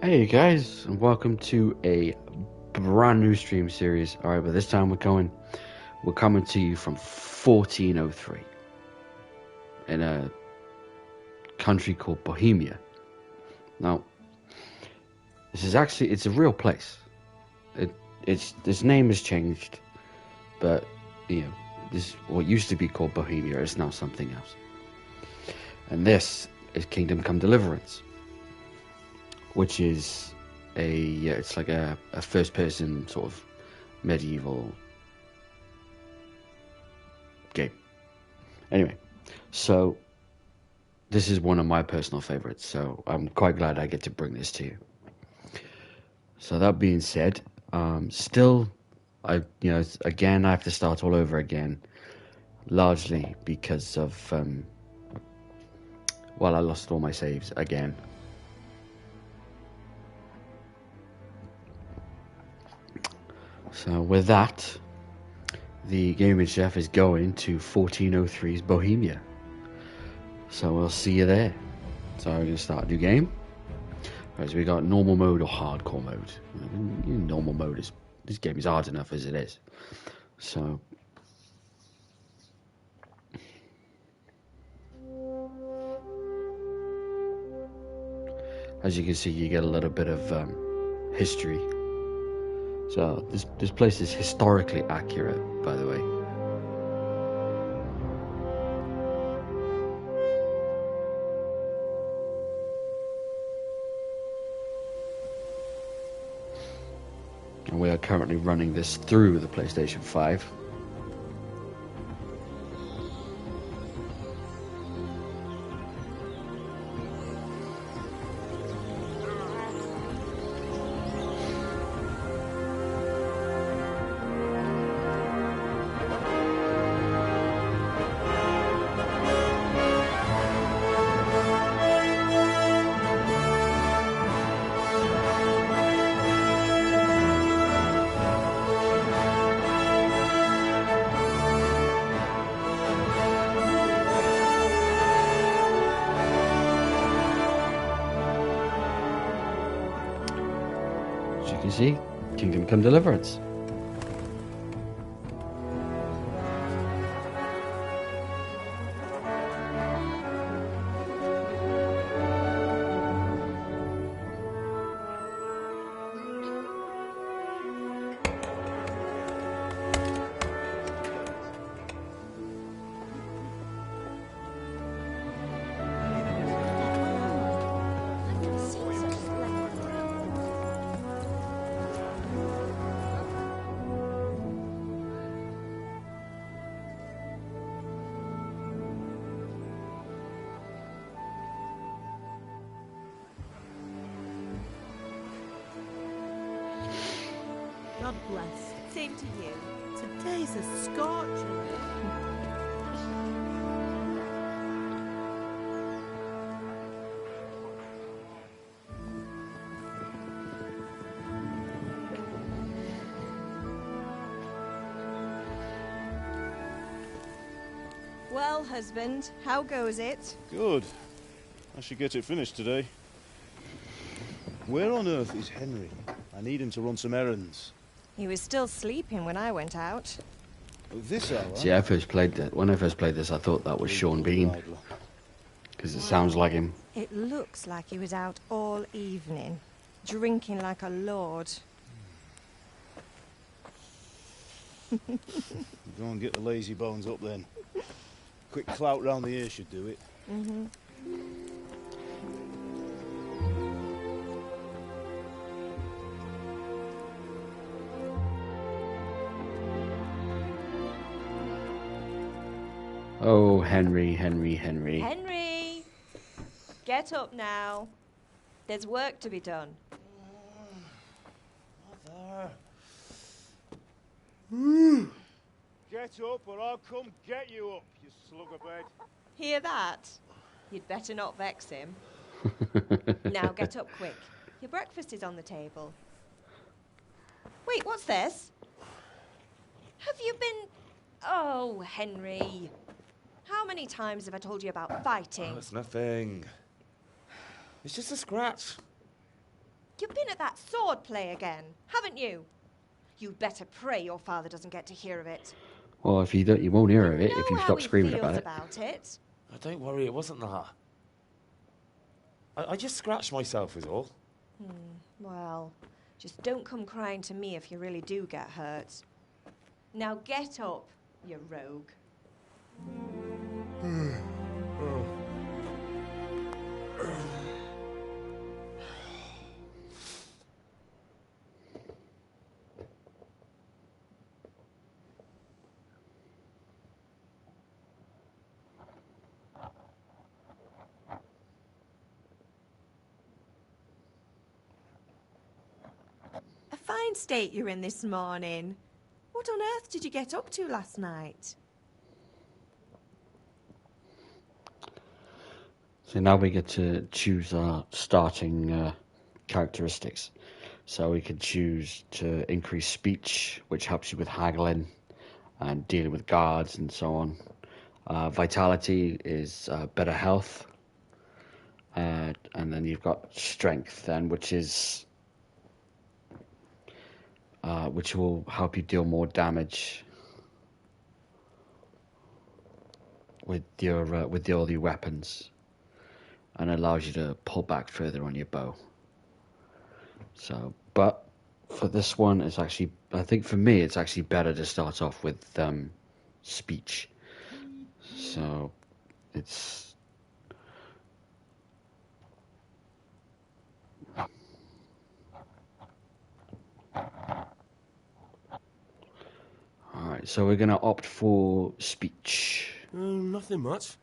Hey guys, and welcome to a brand new stream series. Alright, but this time we're coming to you from 1403 in a country called Bohemia. Now, it's a real place. Its name has changed, but this what used to be called Bohemia is now something else. And this is Kingdom Come Deliverance, which is it's like a first-person sort of medieval game. Anyway, so this is one of my personal favorites, so I'm quite glad I get to bring this to you. So that being said, again, I have to start all over again, largely because of, I lost all my saves again. So with that, the gaming chef is going to 1403's Bohemia. So we'll see you there. So we're going to start a new game. Right, so we got normal mode or hardcore mode. Normal mode is, this game is hard enough as it is. So as you can see, you get a little bit of history. So this place is historically accurate, by the way. And we are currently running this through the PlayStation 5. You see, Kingdom Come Deliverance. God bless. Same to you. Today's a scorcher. Well, husband, how goes it? Good. I should get it finished today. Where on earth is Henry? I need him to run some errands. He was still sleeping when I went out. This hour? See, when I first played this, I thought that was Sean Bean, because it sounds like him. It looks like he was out all evening, drinking like a lord. Go and get the lazy bones up then. Quick clout round the ear should do it. Mm-hmm. Oh, Henry. Henry! Get up now. There's work to be done. Mother. Get up or I'll come get you up, you slugabed. Hear that? You'd better not vex him. Now get up quick. Your breakfast is on the table. Wait, what's this? Have you been... Oh, Henry. How many times have I told you about fighting? Oh, it's nothing. It's just a scratch. You've been at that sword play again, haven't you? You'd better pray your father doesn't get to hear of it. Well, if you don't, you won't hear of it You if know you how stop he screaming feels about it. it. Oh, don't worry, it wasn't that. I just scratched myself was all. Well, just don't come crying to me if you really do get hurt. Now get up, you rogue. A fine state you're in this morning. What on earth did you get up to last night? So now we get to choose our starting characteristics. So we can choose to increase speech, which helps you with haggling and dealing with guards and so on. Vitality is better health. And then you've got strength, then, which will help you deal more damage with all your weapons, and allows you to pull back further on your bow. So, but for this one, it's actually, I think for me, it's actually better to start off with speech. So it's all right. So we're gonna opt for speech. Nothing much.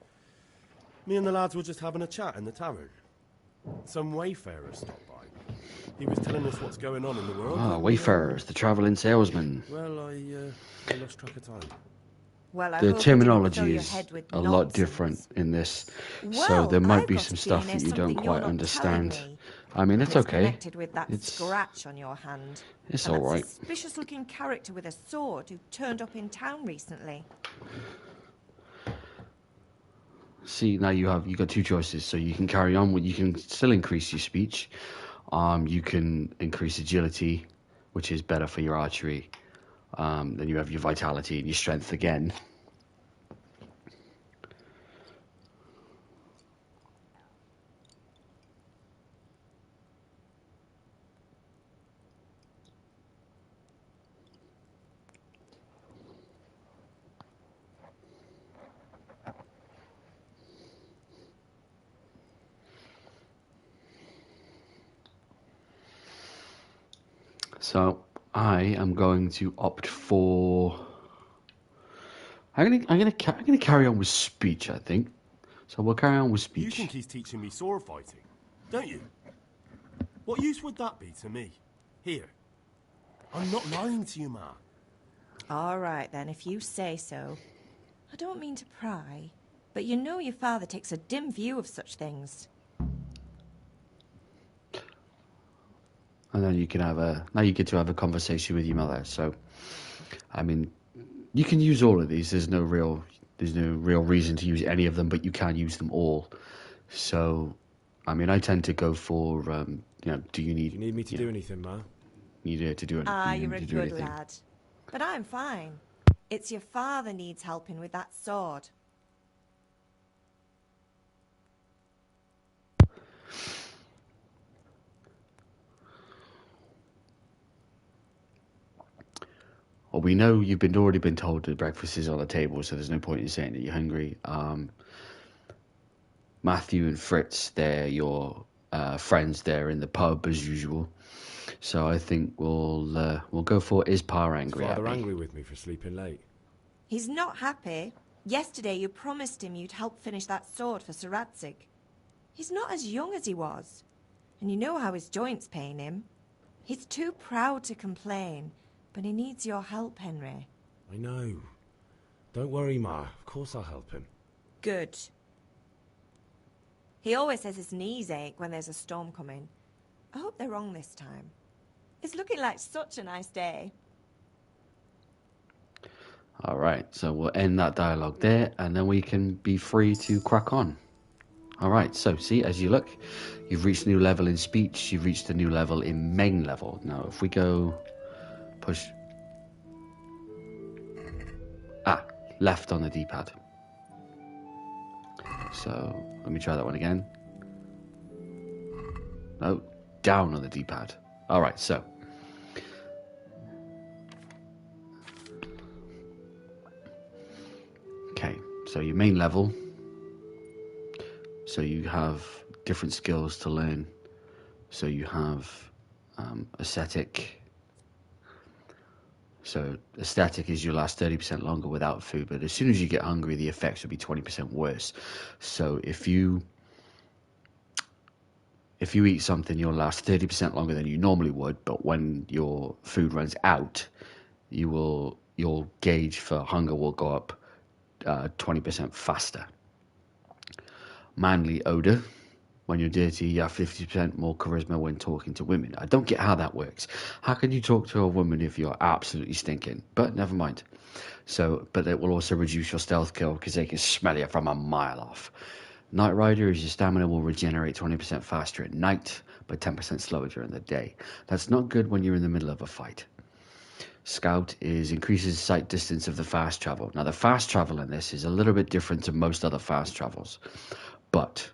Me and the lads were just having a chat in the tavern. Some wayfarer stopped by. He was telling us what's going on in the world. Ah, wayfarers, the travelling salesman. Well, I lost track of time. Well, I The hope it didn't fill terminology your is head with a lot nonsense. different in this, so Well, there might I've be got some a stuff feeling that you there's don't something quite you're not understand. telling me. I mean, it's And okay. Connected with that It's scratch on your hand. it's and all that right. suspicious-looking character with a sword who turned up in town recently. See, now you got two choices. So you can carry on with, you can still increase your speech. You can increase agility, which is better for your archery. Then you have your vitality and your strength again. So I am going to opt for. I'm gonna carry on with speech. I think. So we'll carry on with speech. You think he's teaching me sword fighting, don't you? What use would that be to me? Here. I'm not lying to you, Ma. All right, then, if you say so. I don't mean to pry, but you know your father takes a dim view of such things. And then you get to have a conversation with your mother. So, I mean, you can use all of these. There's no real reason to use any of them, but you can use them all. So, I mean, I tend to go for, do you need... You need me to do anything, Ma? Need to do anything. Ah, you're a good lad. But I'm fine. It's your father needs helping with that sword. Well, we know you've already been told that breakfast is on the table, so there's no point in saying that you're hungry. Matthew and Fritz, they're your friends there in the pub as usual. So I think we'll go for is Pa angry? Father Abby? angry with me for sleeping late. He's not happy. Yesterday you promised him you'd help finish that sword for Sir Radzig. He's not as young as he was. And you know how his joints pain him. He's too proud to complain, but he needs your help, Henry. I know. Don't worry, Ma. Of course I'll help him. Good. He always says his knees ache when there's a storm coming. I hope they're wrong this time. It's looking like such a nice day. All right, so we'll end that dialogue there, and then we can be free to crack on. All right, so see, as you look, you've reached a new level in speech, you've reached a new level in main level. Now, if we go push left on the D-pad. So let me try that one again. No, down on the D-pad. All right, so okay, so your main level. So you have different skills to learn. So you have aesthetic. So aesthetic is your last 30% longer without food, but as soon as you get hungry, the effects will be 20% worse. So if you eat something, you'll last 30% longer than you normally would, but when your food runs out, your gauge for hunger will go up 20% faster. Manly odor. When you're dirty, you have 50% more charisma when talking to women. I don't get how that works. How can you talk to a woman if you're absolutely stinking? But never mind. So, but it will also reduce your stealth kill because they can smell you from a mile off. Night Rider is your stamina will regenerate 20% faster at night, but 10% slower during the day. That's not good when you're in the middle of a fight. Scout is increases sight distance of the fast travel. Now the fast travel in this is a little bit different to most other fast travels, but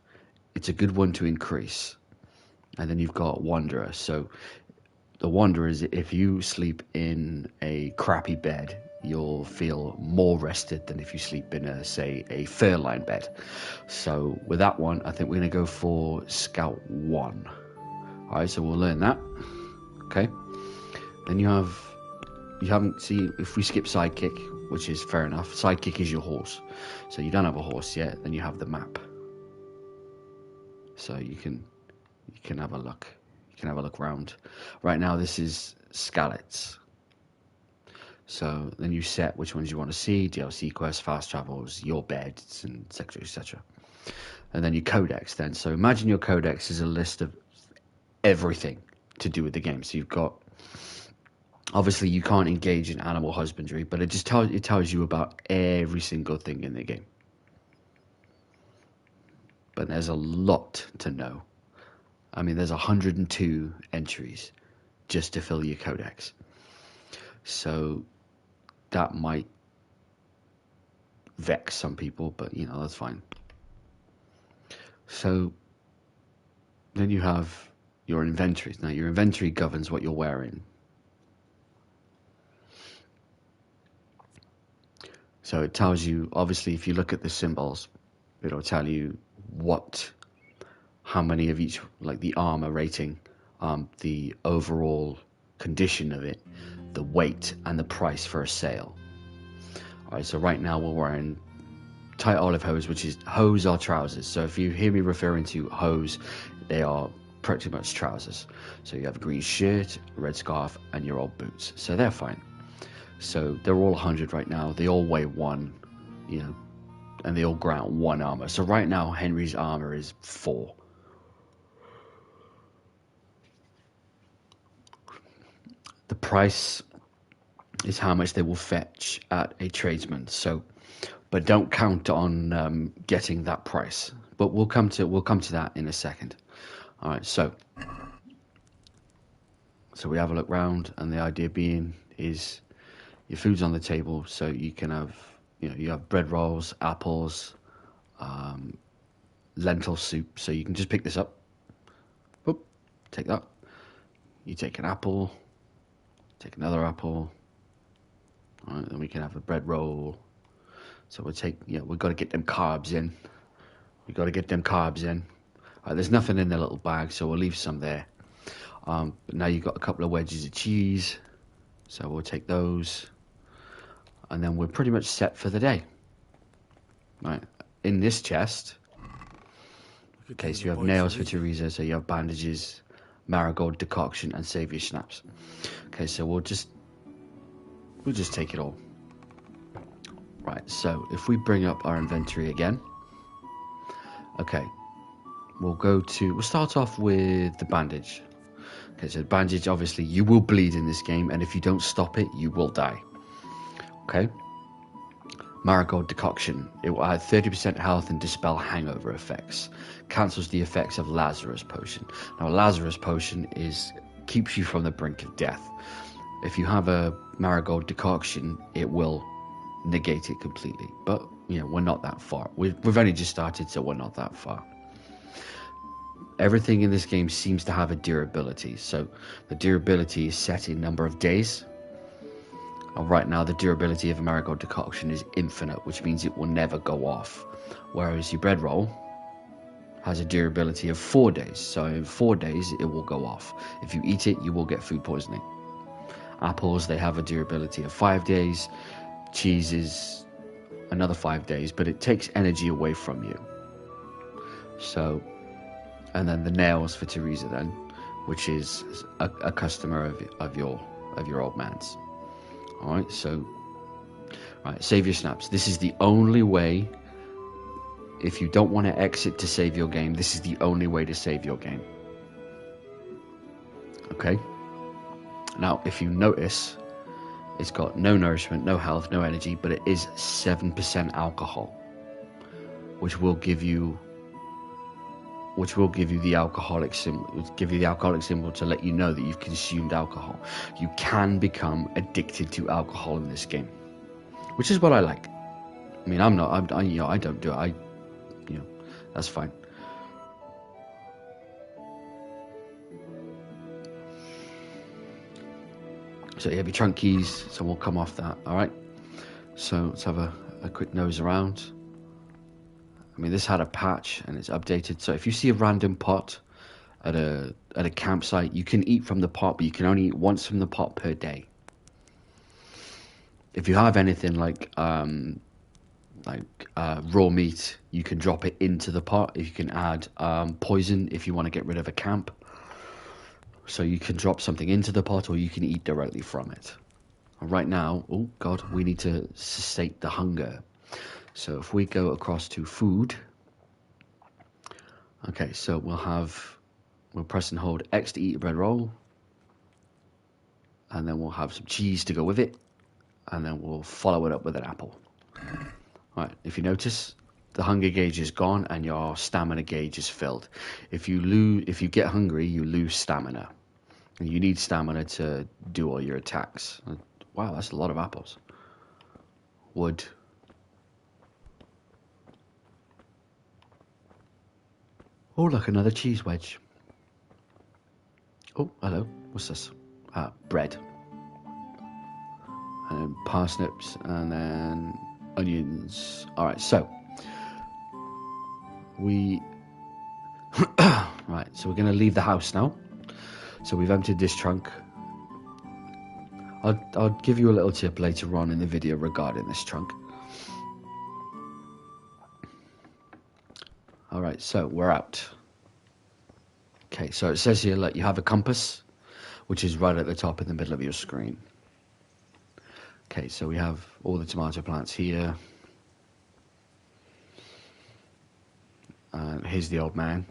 it's a good one to increase. And then you've got Wanderer. So the Wanderer is if you sleep in a crappy bed, you'll feel more rested than if you sleep in a fur-lined bed. So with that one, I think we're going to go for Scout 1. All right, so we'll learn that. Okay. Then you haven't see if we skip Sidekick, which is fair enough. Sidekick is your horse. So you don't have a horse yet, then you have the map. So you can have a look. You can have a look around. Right now this is Scalets. So then you set which ones you want to see, DLC quests, fast travels, your beds, and etc, etc. And then your codex then. So imagine your codex is a list of everything to do with the game. So you've got, obviously you can't engage in animal husbandry, but it just tells you about every single thing in the game. But there's a lot to know. I mean, there's 102 entries just to fill your codex. So that might vex some people, but you know, that's fine. So then you have your inventories. Now your inventory governs what you're wearing. So it tells you, obviously, if you look at the symbols, it'll tell you how many of each, like the armor rating, the overall condition of it, the weight, and the price for a sale. All right, so right now we're wearing tight olive hose, which is, hose are trousers. So if you hear me referring to hose, they are pretty much trousers. So you have a green shirt, a red scarf, and your old boots. So they're fine. So they're all 100 right now. They all weigh 1, you know, and they all grant 1 armor. So right now Henry's armor is 4. The price is how much they will fetch at a tradesman. So, but don't count on getting that price. But we'll come to that in a second. All right, so we have a look round, and the idea being is your food's on the table, so you can have, you know, you have bread rolls, apples, lentil soup. So you can just pick this up. Whoop, take that. You take an apple. Take another apple. All right, then we can have a bread roll. So we'll take, we've got to get them carbs in. We've got to get them carbs in. All right, there's nothing in the little bag, so we'll leave some there. But now you've got a couple of wedges of cheese. So we'll take those. And then we're pretty much set for the day. Right, in this chest, okay, so you have nails for Teresa, so you have bandages, marigold decoction, and saviour snaps. Okay, so we'll just take it all. Right, so if we bring up our inventory again, okay, we'll start off with the bandage. Okay, so the bandage, obviously you will bleed in this game, and if you don't stop it, you will die. Okay, Marigold Decoction. It will add 30% health and dispel hangover effects. Cancels the effects of Lazarus Potion. Now, Lazarus Potion keeps you from the brink of death. If you have a Marigold Decoction, it will negate it completely. But, we're not that far. We've only just started, so we're not that far. Everything in this game seems to have a durability. So the durability is set in number of days. And right now, the durability of a Marigold Decoction is infinite, which means it will never go off. Whereas your bread roll has a durability of 4 days. So in 4 days, it will go off. If you eat it, you will get food poisoning. Apples, they have a durability of 5 days. Cheese is another 5 days, but it takes energy away from you. So, and then the nails for Teresa then, which is a customer of your old man's. All right, so, right, save your snaps. This is the only way. If you don't want to exit to save your game, this is the only way to save your game. Okay. Now, if you notice, it's got no nourishment, no health, no energy, but it is 7% alcohol, which will give you the alcoholic symbol, to let you know that you've consumed alcohol. You can become addicted to alcohol in this game, which is what I like. I mean, I don't do it. That's fine. So you have your trunk keys, so we'll come off that. All right. So let's have a quick nose around. I mean, this had a patch and it's updated. So if you see a random pot at a campsite, you can eat from the pot, but you can only eat once from the pot per day. If you have anything like raw meat, you can drop it into the pot. You can add poison if you want to get rid of a camp. So you can drop something into the pot, or you can eat directly from it. Right now, oh God, we need to satiate the hunger. So if we go across to food, okay, so we'll press and hold X to eat a bread roll, and then we'll have some cheese to go with it, and then we'll follow it up with an apple. All right, if you notice, the hunger gauge is gone and your stamina gauge is filled. If you get hungry, you lose stamina, and you need stamina to do all your attacks. Wow, that's a lot of apples. Wood. Oh, look, another cheese wedge. Oh, hello. What's this? Bread. And then parsnips, and then onions. All right, so right, so we're going to leave the house now. So we've emptied this trunk. I'll give you a little tip later on in the video regarding this trunk. All right, so we're out. Okay, so it says here, like, you have a compass, which is right at the top in the middle of your screen. Okay, so we have all the tomato plants here. And here's the old man.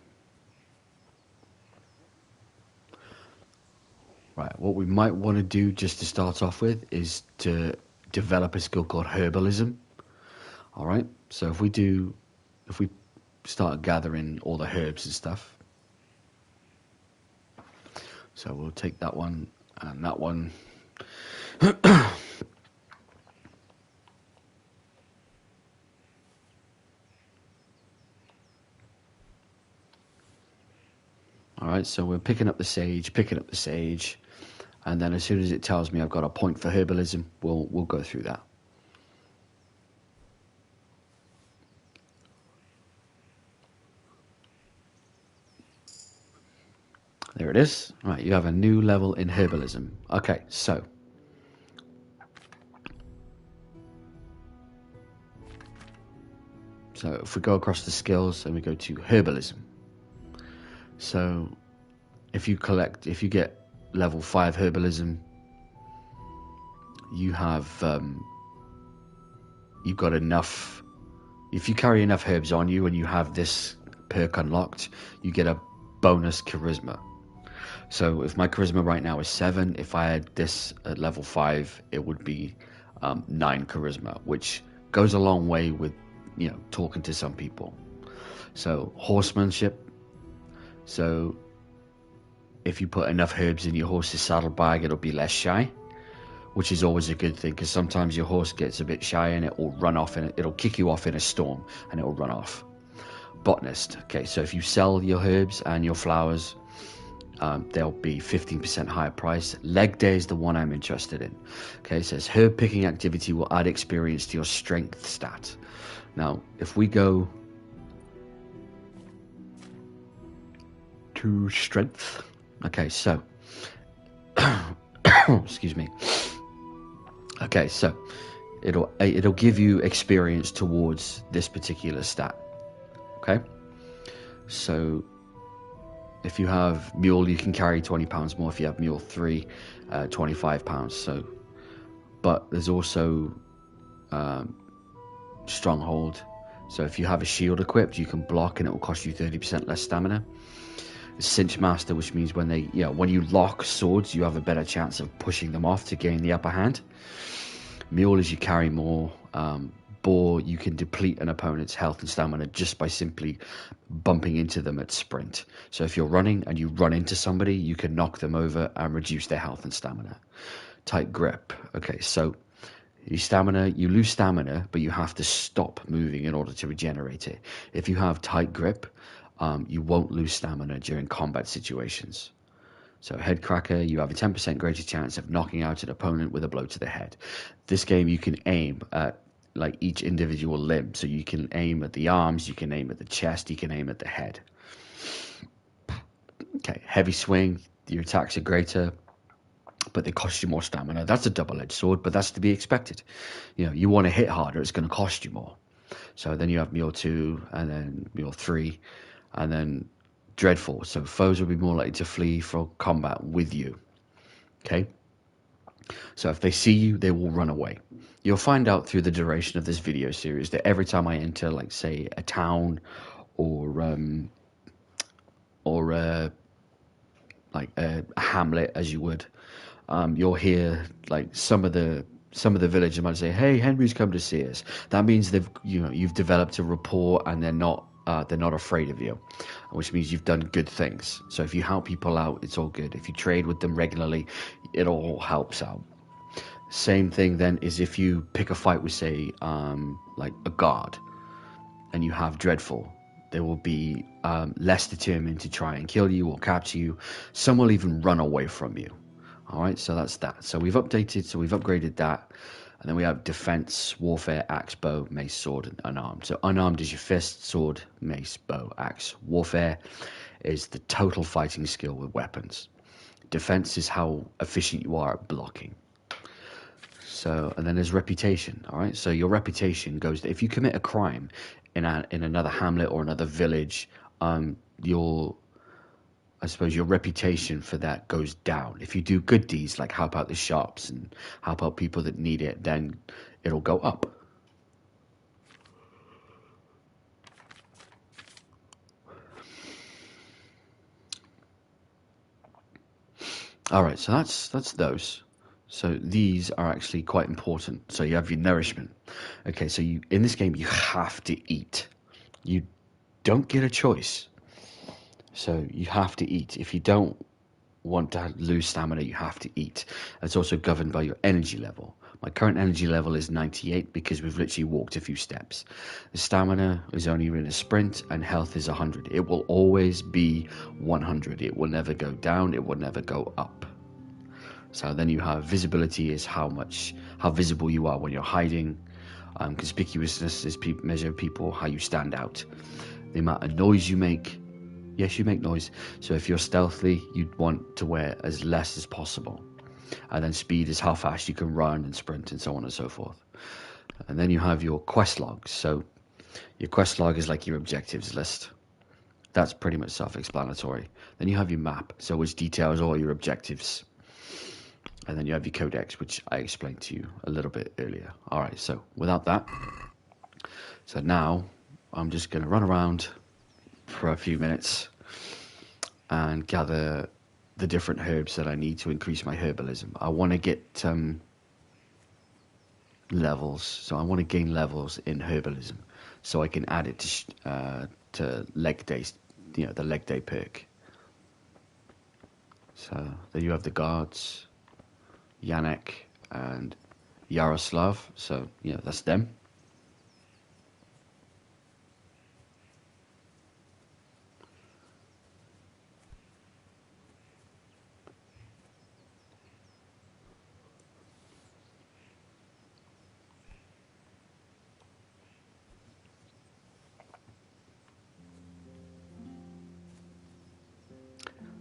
Right, what we might want to do just to start off with is to develop a skill called herbalism. All right, so if we start gathering all the herbs and stuff. So we'll take that one and that one. All right, so we're picking up the sage, and then as soon as it tells me I've got a point for herbalism, we'll go through that. There it is. Right, you have a new level in herbalism. Okay, so if we go across the skills and we go to herbalism. So if you get level 5 herbalism, you've got enough. If you carry enough herbs on you and you have this perk unlocked, you get a bonus charisma. So if my charisma right now is 7, if I had this at level 5, it would be 9 charisma, which goes a long way with, talking to some people. So horsemanship. So if you put enough herbs in your horse's saddlebag, it'll be less shy, which is always a good thing, because sometimes your horse gets a bit shy and it will run off, and it'll kick you off in a storm and it will run off. Botanist. Okay, so if you sell your herbs and your flowers, they'll be 15% higher price. Leg day is the one I'm interested in. Okay, it says herb picking activity will add experience to your strength stat. Now, if we go to strength, okay, so excuse me. Okay, so it'll give you experience towards this particular stat. Okay, so if you have mule, you can carry 20 pounds more. If you have mule 3, 25 pounds. So, but there's also stronghold. So if you have a shield equipped, you can block, and it will cost you 30% less stamina. Cinch master, which means when you lock swords, you have a better chance of pushing them off to gain the upper hand. Mule is you carry more. Boar, you can deplete an opponent's health and stamina just by simply bumping into them at sprint. So if you're running and you run into somebody, you can knock them over and reduce their health and stamina. Tight grip. Okay, so you lose stamina, but you have to stop moving in order to regenerate it. If you have tight grip, you won't lose stamina during combat situations. So head cracker, you have a 10% greater chance of knocking out an opponent with a blow to the head. This game you can aim at like each individual limb. So you can aim at the arms, you can aim at the chest, you can aim at the head. Okay, heavy swing, your attacks are greater, but they cost you more stamina. That's a double-edged sword, but that's to be expected. You want to hit harder, it's going to cost you more. So then you have Mule 2, and then Mule 3, and then Dreadful. So foes will be more likely to flee from combat with you. Okay? So if they see you, they will run away. You'll find out through the duration of this video series that every time I enter, like, say, a town or a hamlet, as you would, you'll hear like some of the villagers might say, "Hey, Henry's come to see us." That means you've developed a rapport, and they're not afraid of you, which means you've done good things. So if you help people out, it's all good. If you trade with them regularly, it all helps out. Same thing then is if you pick a fight with, say, like a guard, and you have Dreadful, they will be less determined to try and kill you or capture you. Some will even run away from you. All right, so that's that. So we've upgraded that. And then we have defense, warfare, axe, bow, mace, sword, and unarmed. So unarmed is your fist, sword, mace, bow, axe. Warfare is the total fighting skill with weapons. Defense is how efficient you are at blocking. So, and then there's reputation. All right, so your reputation goes to, if you commit a crime in another hamlet or another village, your reputation for that goes down. If you do good deeds like help out the shops and help out people that need it, then it'll go up. All right, so that's those. So these are actually quite important. So you have your nourishment. Okay, so in this game you have to eat. You don't get a choice. So you have to eat. If you don't want to lose stamina, you have to eat. It's also governed by your energy level. My current energy level is 98 because we've literally walked a few steps. The stamina is only in a sprint, and health is 100. It will always be 100. It will never go down. It will never go up. So then you have visibility is how visible you are when you're hiding. Conspicuousness is measure people, how you stand out. The amount of noise you make. Yes, you make noise. So if you're stealthy, you'd want to wear as less as possible. And then speed is how fast you can run and sprint and so on and so forth. And then you have your quest logs. So your quest log is like your objectives list. That's pretty much self-explanatory. Then you have your map, so which details all your objectives. And then you have your codex, which I explained to you a little bit earlier. All right, so without that, so now I'm just going to run around for a few minutes and gather the different herbs that I need to increase my herbalism. I want to get levels. So I want to gain levels in herbalism, so I can add it to leg day, the leg day perk. So there you have the guards, Yannick and Yaroslav. So that's them.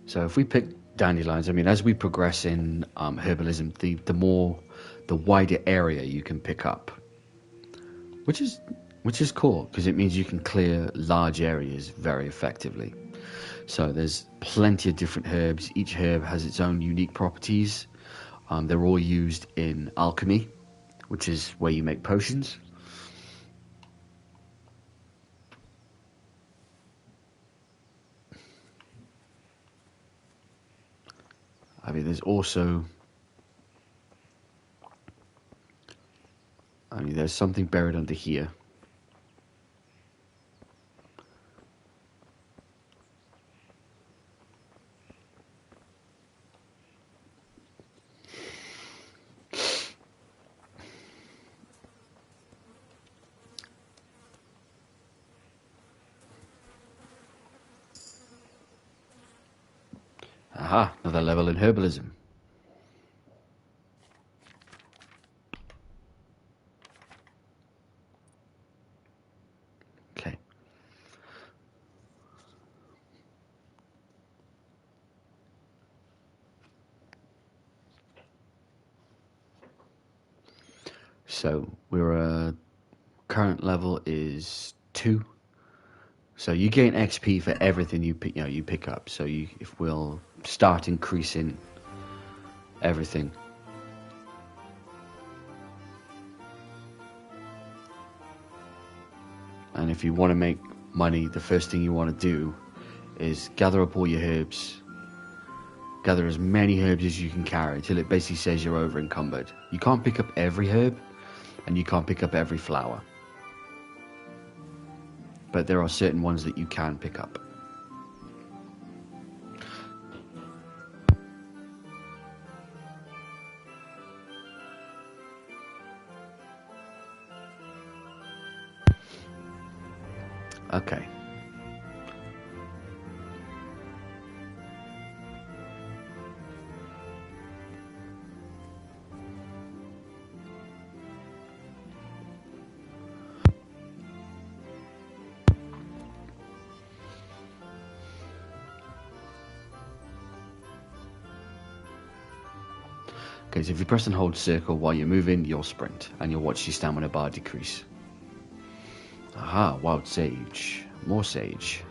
So if we pick dandelions, I mean, as we progress in herbalism, the wider area you can pick up, which is cool because it means you can clear large areas very effectively. So there's plenty of different herbs. Each herb has its own unique properties. They're all used in alchemy, which is where you make potions. I mean, there's something buried under here. Aha, another level in herbalism. Okay. So we're current level is 2. So you gain XP for everything you pick up. So if we'll start increasing everything. And if you want to make money, the first thing you want to do is gather up all your herbs. Gather as many herbs as you can carry till it basically says you're over encumbered. You can't pick up every herb, and you can't pick up every flower. But there are certain ones that you can pick up. Okay. Okay, so if you press and hold circle while you're moving, you'll sprint, and you'll watch your stamina bar decrease. Aha, wild sage. More sage.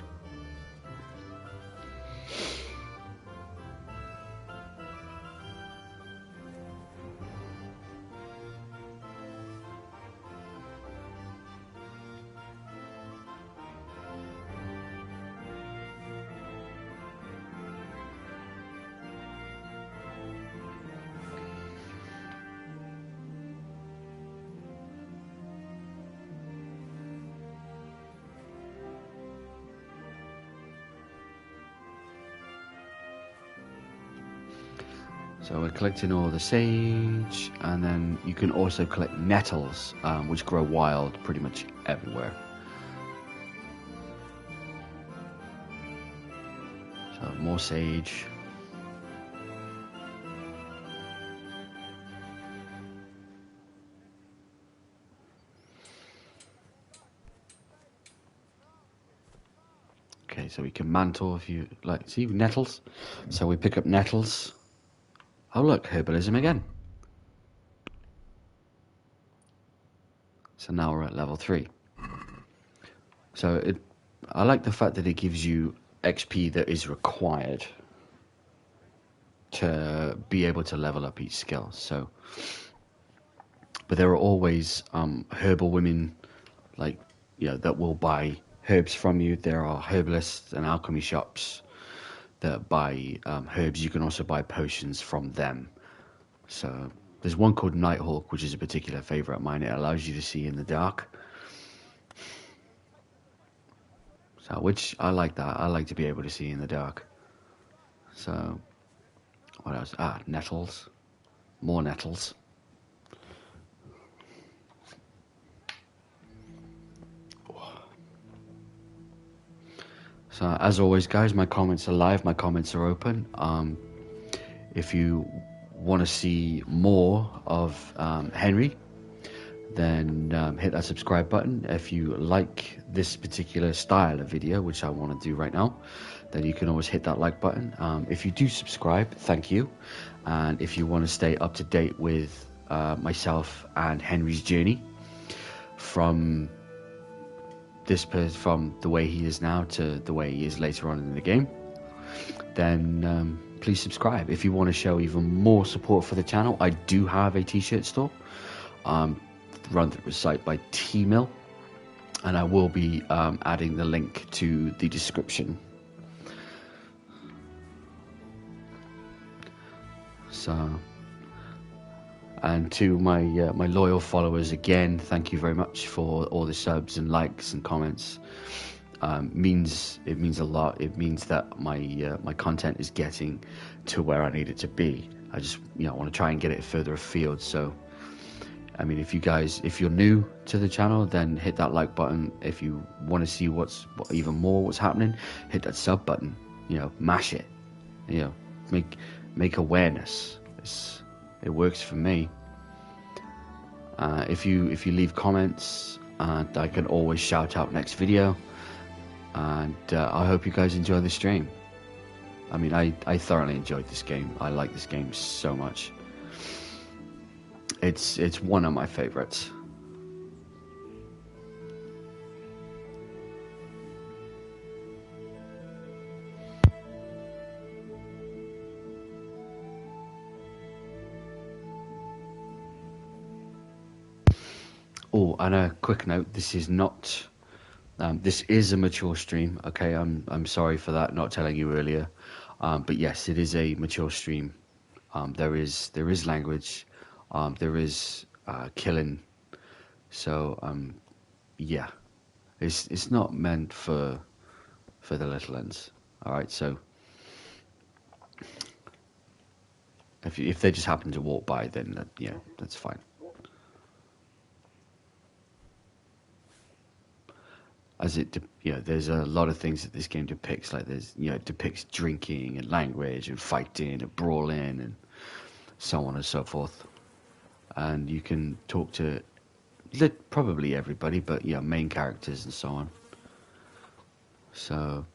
So we're collecting all the sage, and then you can also collect nettles, which grow wild pretty much everywhere. So more sage. Okay, so we can mantle if you like. See, nettles. So we pick up nettles. Oh look, herbalism again. So now we're at level 3. So I like the fact that it gives you XP that is required to be able to level up each skill. So, but there are always herbal women, that will buy herbs from you. There are herbalists and alchemy shops that buy herbs. You can also buy potions from them. So There's one called Nighthawk, which is a particular favorite of mine. It allows you to see in the dark. So, which I like that. I like to be able to see in the dark. So, what else? Nettles. More nettles. So, as always, guys, my comments are live. My comments are open. If you want to see more of Henry, then hit that subscribe button. If you like this particular style of video, which I want to do right now, then you can always hit that like button. If you do subscribe, thank you. And if you want to stay up to date with myself and Henry's journey from from the way he is now to the way he is later on in the game, then please subscribe. If you want to show even more support for the channel, I do have a t-shirt store run through a site by T-Mill, and I will be adding the link to the description. So, and to my my loyal followers, again, thank you very much for all the subs and likes and comments. It means a lot. It means that my content is getting to where I need it to be. I just want to try and get it further afield. So, I mean, if you're new to the channel, then hit that like button. If you want to see what's happening, hit that sub button. Mash it. Make awareness. It works for me. If you leave comments, I can always shout out next video. And I hope you guys enjoy the stream. I mean, I thoroughly enjoyed this game. I like this game so much. It's one of my favorites. Oh, and a quick note: this is not. This is a mature stream. Okay, I'm sorry for that, not telling you earlier. But yes, it is a mature stream. There is language. There is killing. So yeah, it's not meant for the little ones. All right, so if they just happen to walk by, then yeah, that's fine. As there's a lot of things that this game depicts. Like it depicts drinking and language and fighting and brawling and so on and so forth. And you can talk to probably everybody, but main characters and so on. So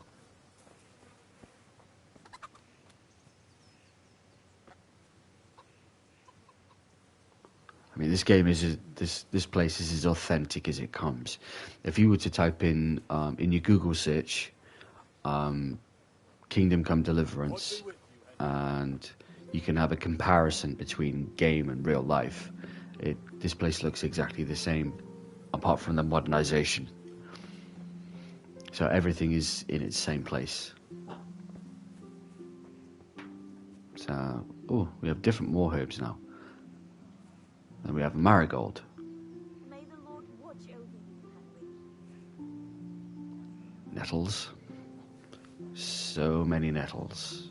I mean, this game is this place is as authentic as it comes. If you were to type in your Google search, Kingdom Come Deliverance, and you can have a comparison between game and real life. This place looks exactly the same, apart from the modernization. So everything is in its same place. So, we have different more herbs now. And we have marigold. May the Lord watch over you, Henry. Nettles. So many nettles.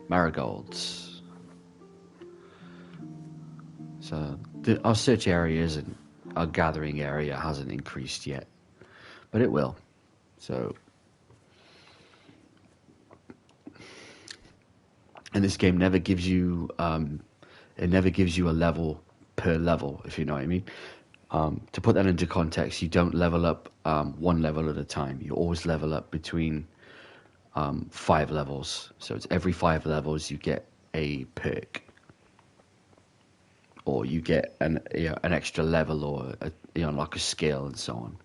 Marigolds. So our search area isn't, our gathering area hasn't increased yet, but it will. So, and this game never gives you it never gives you a level per level, if you know what I mean. To put that into context, you don't level up one level at a time. You always level up between 5 levels. So it's every 5 levels you get a perk, or you get an extra level, or like a skill and so on.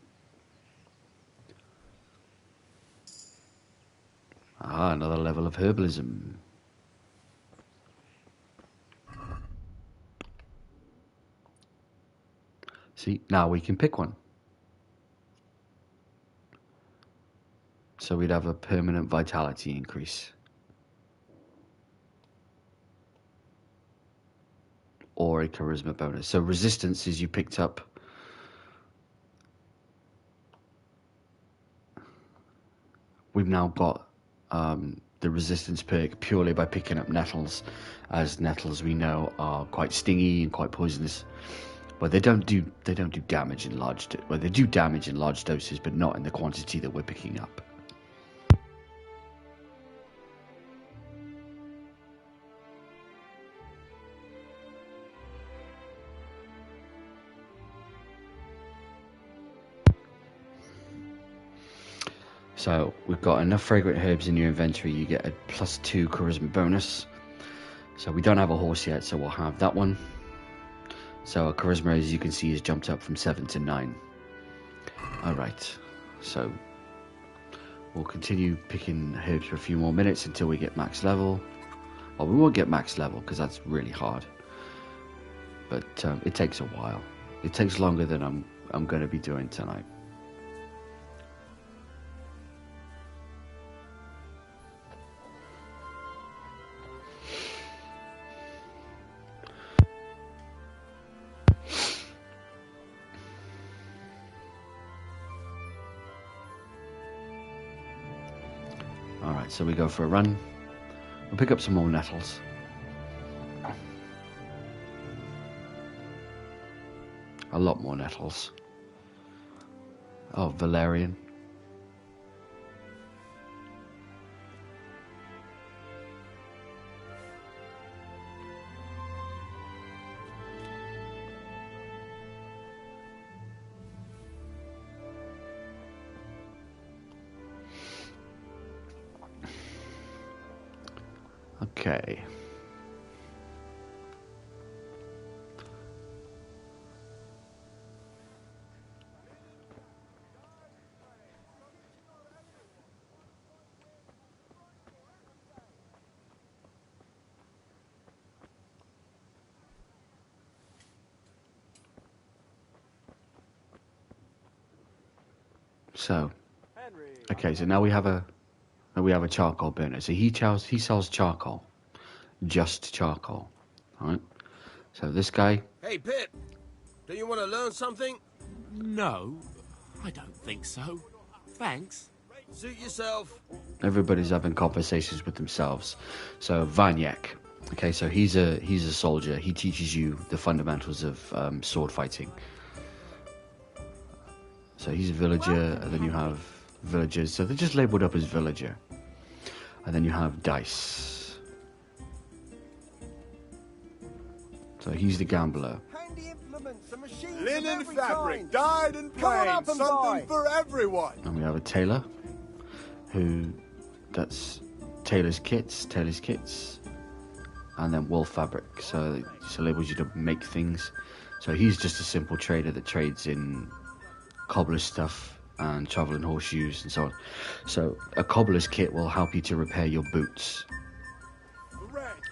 Another level of herbalism. See, now we can pick one. So we'd have a permanent vitality increase. or a charisma bonus. So resistance is you picked up. We've now got the resistance perk purely by picking up nettles, as nettles we know are quite stingy and quite poisonous. But they don't do damage in large. Well, they do damage in large doses, but not in the quantity that we're picking up. So we've got enough fragrant herbs in your inventory. You get a +2 charisma bonus. So we don't have a horse yet, so we'll have that one. So our charisma, as you can see, has jumped up from 7 to 9. Alright, so we'll continue picking herbs for a few more minutes until we get max level. Well, we won't get max level because that's really hard. But it takes a while. It takes longer than I'm going to be doing tonight. Alright, so we go for a run. We'll pick up some more nettles. A lot more nettles. Oh, valerian. Okay. So, okay, so now we have a charcoal burner. So he sells charcoal, just charcoal. All right. So this guy. Hey, Pip, do you want to learn something? No, I don't think so. Thanks. Suit yourself. Everybody's having conversations with themselves. So Vanyek. Okay, so he's a soldier. He teaches you the fundamentals of sword fighting. So he's a villager, and then you have villagers. So they're just labeled up as villager. And then you have Dice. So he's the gambler. Handy implements, a machine, Linen fabric, dyed and plain, something for everyone. And we have a tailor, that's tailor's kits, and then wool fabric. So it just enables you to make things. So he's just a simple trader that trades in cobbler's stuff and traveling horseshoes and so on. So a cobbler's kit will help you to repair your boots.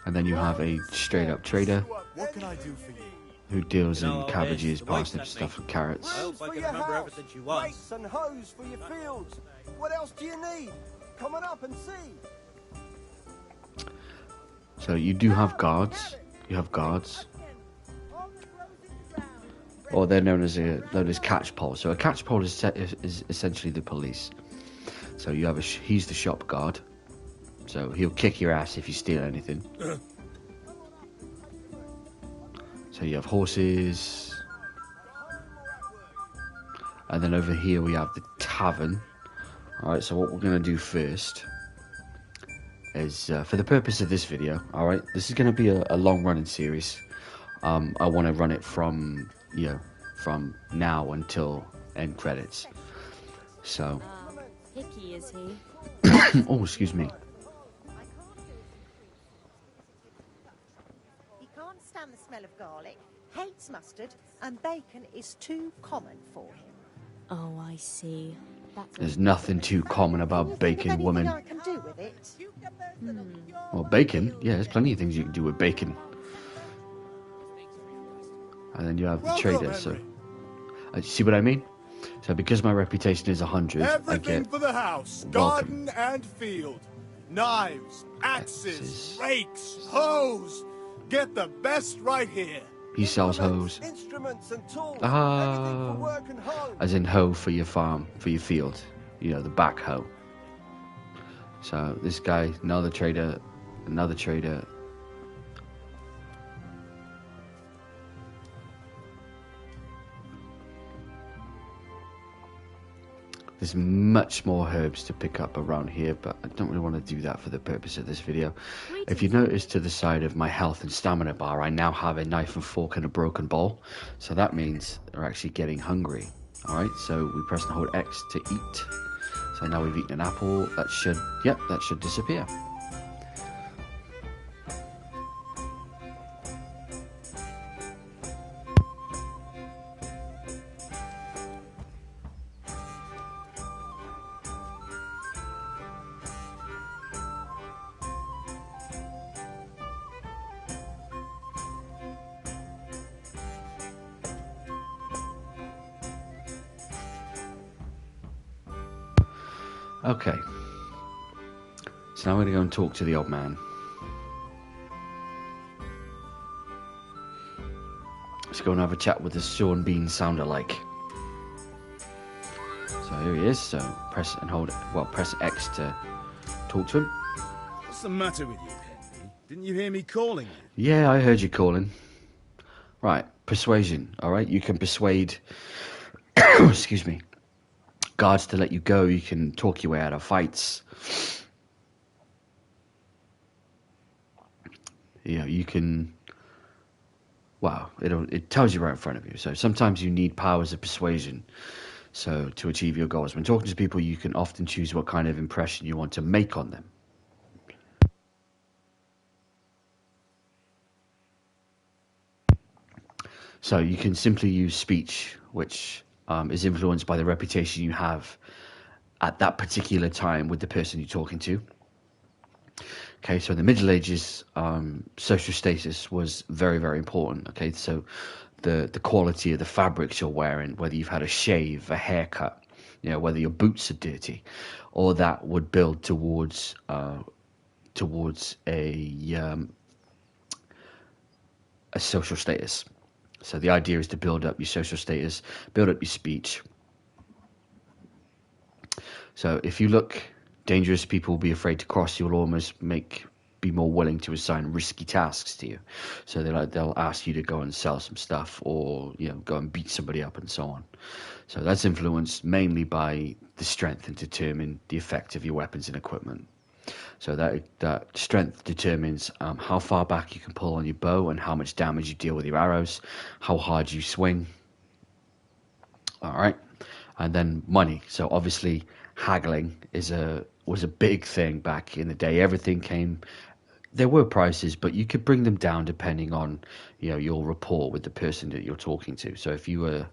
And then you have a straight up trader. What can I do for you? Who deals in cabbages, parsnips, stuff, and carrots. I hope I can remember everything she wants. Rakes and hoes for your fields. What else do you need? Come on up and see. So you do have guards. You have guards. Or they're known as catchpole. So a catchpole is essentially the police. So you have he's the shop guard. So he'll kick your ass if you steal anything. So you have horses. And then over here we have the tavern. Alright, so what we're going to do first is, for the purpose of this video, alright, this is going to be a long running series. I want to run it from now until end credits. So. Picky, is he? Oh, excuse me. He can't stand the smell of garlic, hates mustard, and bacon is too common for him. Oh, I see. There's nothing too common about bacon, woman. I can do with it? Well, bacon? Yeah, there's plenty of things you can do with bacon. And then you have the trader, so... see what I mean? So because my reputation is 100, Everything I get for the house, welcome. garden and field. Knives, axes, rakes, hoes. Get the best right here. He sells hoes. Instruments and tools. Ah. Anything for work and home. As in hoe for your farm, for your field. You know, the backhoe. So this guy, another trader. There's much more herbs to pick up around here, but I don't really want to do that for the purpose of this video. If you notice to the side of my health and stamina bar, I now have a knife and fork and a broken bowl. So that means they're actually getting hungry. Alright, so we press and hold X to eat. So now we've eaten an apple. That should disappear. Okay, so now I'm going to go and talk to the old man. Let's go and have a chat with the Sean Bean sound-alike. So here he is, so press X to talk to him. What's the matter with you, Henry? Didn't you hear me calling you? Yeah, I heard you calling. Right, persuasion, alright? You can persuade, excuse me, guards to let you go. You can talk your way out of fights. You know, you can, wow, it tells you right in front of you. So sometimes you need powers of persuasion so to achieve your goals. When talking to people, you can often choose what kind of impression you want to make on them. So you can simply use speech, which is influenced by the reputation you have at that particular time with the person you're talking to. Okay, so in the Middle Ages, social status was very, very important. Okay, so the quality of the fabrics you're wearing, whether you've had a shave, a haircut, you know, whether your boots are dirty, all that would build towards a social status. So the idea is to build up your social status, build up your speech. So if you look dangerous, people will be afraid to cross you. Will almost be more willing to assign risky tasks to you. So they'll ask you to go and sell some stuff, or go and beat somebody up and so on. So that's influenced mainly by the strength and determine the effect of your weapons and equipment. So that strength determines how far back you can pull on your bow and how much damage you deal with your arrows, how hard you swing. All right, and then money. So obviously haggling was a big thing back in the day. Everything came. There were prices, but you could bring them down depending on your rapport with the person that you're talking to. So if you were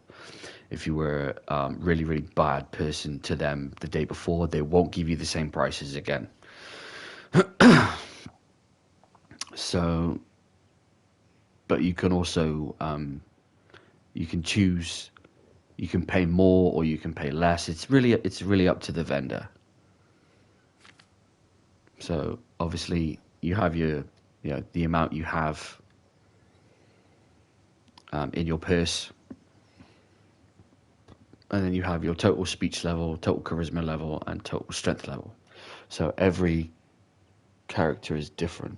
really, really bad person to them the day before, they won't give you the same prices again. So, but you can also you can choose. You can pay more or you can pay less. It's really up to the vendor. So obviously you have the amount you have in your purse, and then you have your total speech level, total charisma level, and total strength level. So every character is different.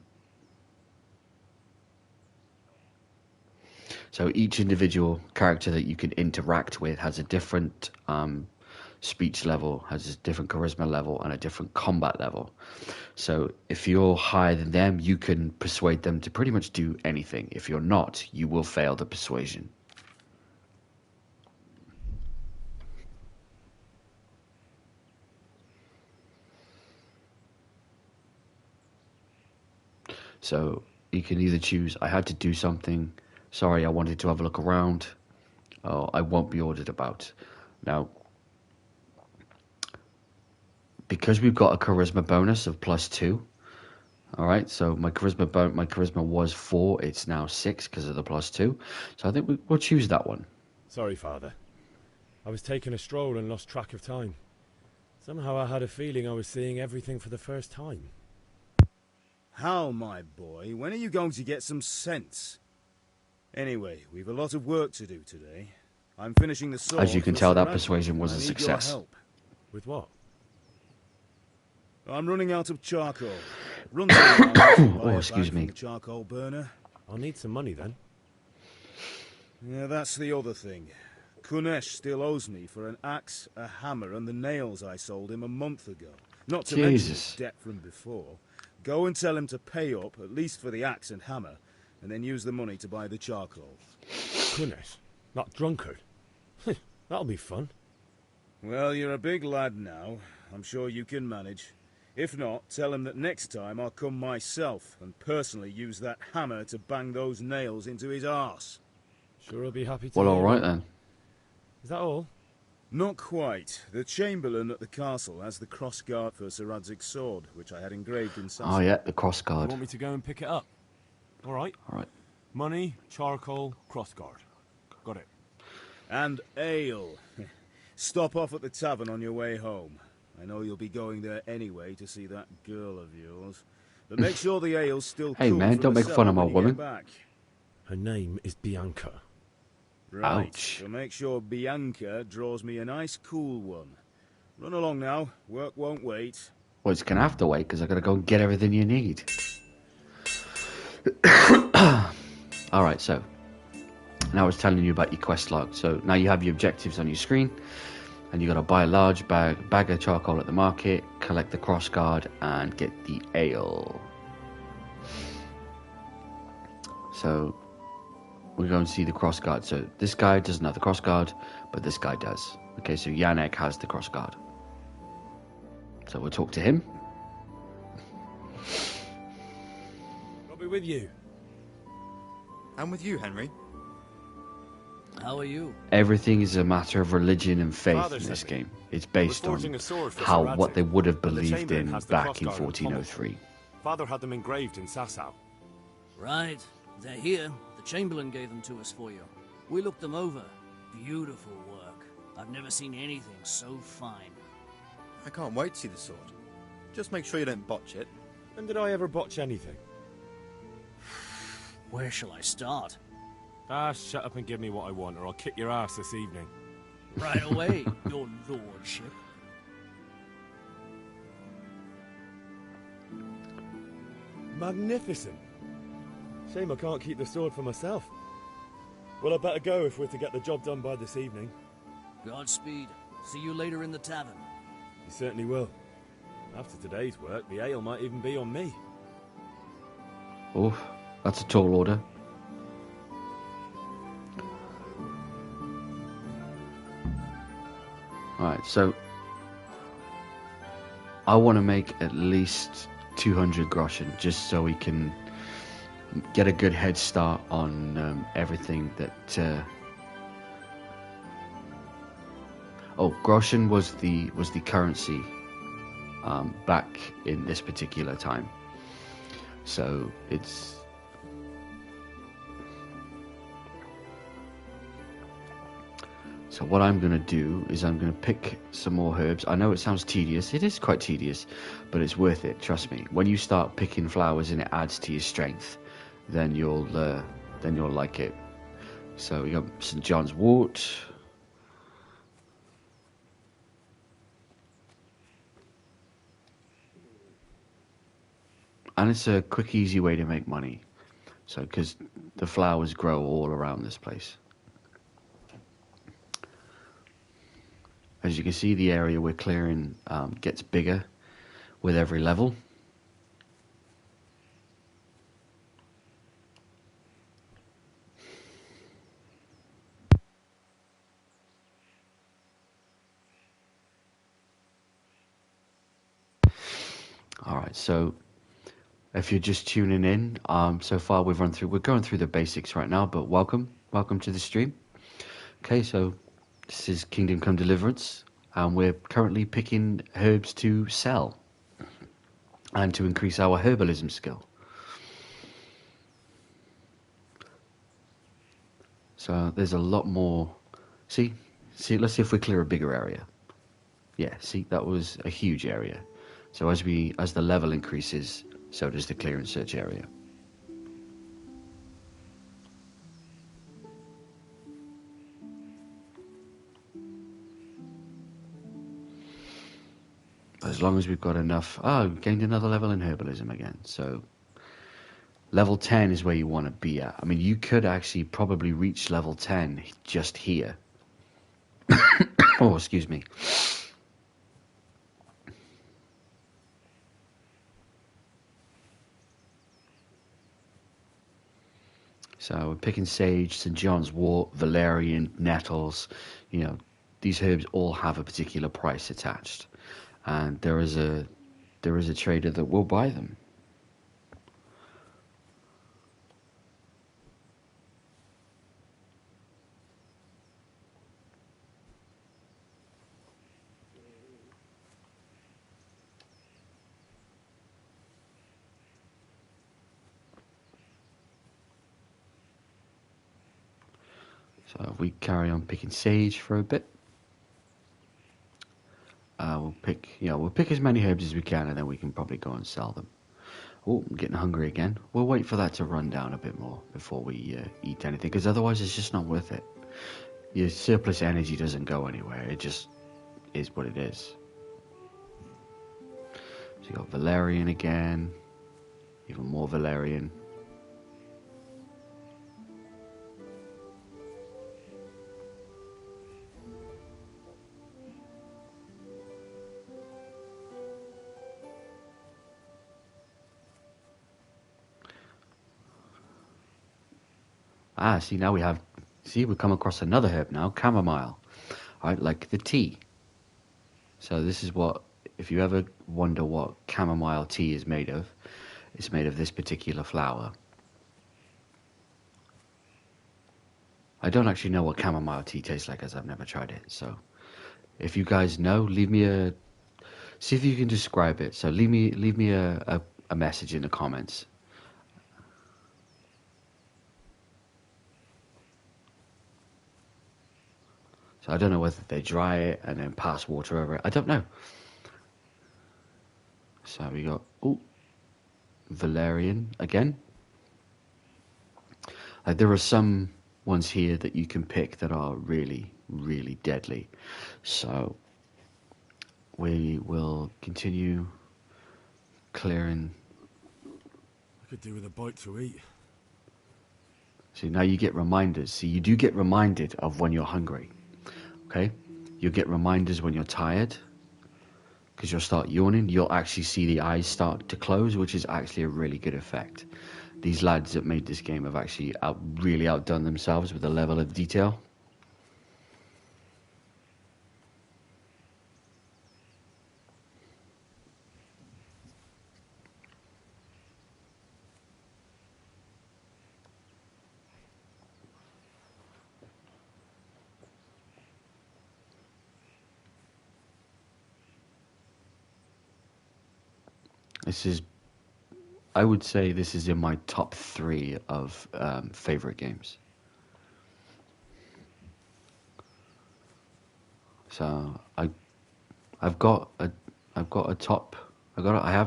So each individual character that you can interact with has a different speech level, has a different charisma level, and a different combat level. So if you're higher than them, you can persuade them to pretty much do anything. If you're not, you will fail the persuasion. So you can either choose, I had to do something, sorry, I wanted to have a look around, or I won't be ordered about. Now, because we've got a charisma bonus of +2, all right, so my charisma was 4, it's now 6 because of the +2. So I think we'll choose that one. Sorry, Father. I was taking a stroll and lost track of time. Somehow I had a feeling I was seeing everything for the first time. How, my boy? When are you going to get some sense? Anyway, we've a lot of work to do today. I'm finishing the sword. As you can for tell, Sir that Radzig, persuasion was and a I need your success. help. With what? I'm running out of charcoal. Run to the Oh, excuse me. From the charcoal burner. I'll need some money then. Yeah, that's the other thing. Kunesh still owes me for an axe, a hammer, and the nails I sold him a month ago. Not to mention Jesus. his debt from before. Go and tell him to pay up, at least for the axe and hammer, and then use the money to buy the charcoal. Goodness, not drunkard. That'll be fun. Well, you're a big lad now. I'm sure you can manage. If not, tell him that next time I'll come myself and personally use that hammer to bang those nails into his arse. Sure, I'll be happy to. Well, all hear right it. then. Is that all? Not quite. The Chamberlain at the castle has the crossguard for Sir Radzig's sword, which I had engraved in Oh yeah, the cross You guard. want me to go and pick it up? All right. All right. Money, charcoal, crossguard. Got it. And ale. Stop off at the tavern on your way home. I know you'll be going there anyway to see that girl of yours. But make sure the ale's still Hey, cool man, from don't the make fun cellar of my when you get woman. back. Her name is Bianca. Right. Ouch. So make sure Bianca draws me a nice cool one. Run along now. Work won't wait. Well, it's going to have to wait because I've got to go and get everything you need. Alright, so now I was telling you about your quest log. So now you have your objectives on your screen, and you got to buy a large bag of charcoal at the market, collect the cross guard, and get the ale. So we're going to see the cross guard. So this guy doesn't have the cross guard, but this guy does. Okay, so Yannick has the cross guard. So we'll talk to him. I'll be with you. I'm with you, Henry. How are you? Everything is a matter of religion and faith Father in sent this me. game. It's based We're on forging a sword for how Sir what Radzig, they would have and the believed Chamberlain in has the back in crossguard and pommel. 1403. Father had them engraved in Sasau. Right. They're here. The Chamberlain gave them to us for you. We looked them over. Beautiful work. I've never seen anything so fine. I can't wait to see the sword. Just make sure you don't botch it. When did I ever botch anything? Where shall I start? Ah, shut up and give me what I want, or I'll kick your ass this evening. Right away, your lordship. Magnificent. Shame I can't keep the sword for myself. Well, I better go if we're to get the job done by this evening. Godspeed. See you later in the tavern. You certainly will. After today's work, the ale might even be on me. Oh, that's a tall order. Alright, so I want to make at least 200 groschen just so we can get a good head start on everything that groschen was the currency back in this particular time, so it's so what I'm going to do is I'm going to pick some more herbs. I know it sounds tedious. It is quite tedious, but it's worth it. Trust me. When you start picking flowers and it adds to your strength, then you'll like it. So we got St. John's wort. And it's a quick, easy way to make money. So, because the flowers grow all around this place. As you can see, the area we're clearing gets bigger with every level. Alright, so if you're just tuning in, so far we're going through the basics right now, but welcome to the stream. Okay, so this is Kingdom Come Deliverance, and we're currently picking herbs to sell and to increase our herbalism skill. So there's a lot more. See, let's see if we clear a bigger area. Yeah, see, that was a huge area. So as the level increases, so does the clear and search area. As long as we've got enough... Oh, gained another level in herbalism again. So, level 10 is where you want to be at. I mean, you could actually probably reach level 10 just here. Oh, excuse me. So we're picking sage, St. John's wort, valerian, nettles. You know, these herbs all have a particular price attached, and there is a trader that will buy them. So if we carry on picking sage for a bit, we'll pick as many herbs as we can, and then we can probably go and sell them. Oh, I'm getting hungry again. We'll wait for that to run down a bit more before we eat anything, because otherwise it's just not worth it. Your surplus energy doesn't go anywhere. It just is what it is. So you got valerian again, even more valerian. Ah, see, now we've come across another herb now, chamomile. Alright, like the tea. So this is what, if you ever wonder what chamomile tea is made of, it's made of this particular flower. I don't actually know what chamomile tea tastes like, as I've never tried it, so if you guys know, see if you can describe it. So leave me a message in the comments. So I don't know whether they dry it and then pass water over it. I don't know. So we got, valerian again. There are some ones here that you can pick that are really, really deadly. So we will continue clearing. I could do with a bite to eat. See, now you get reminders. See, you do get reminded of when you're hungry. Okay? You'll get reminders when you're tired, because you'll start yawning. You'll actually see the eyes start to close, which is actually a really good effect. These lads that made this game have actually really outdone themselves with the level of detail. I would say this is in my top 3 of favorite games. So I have a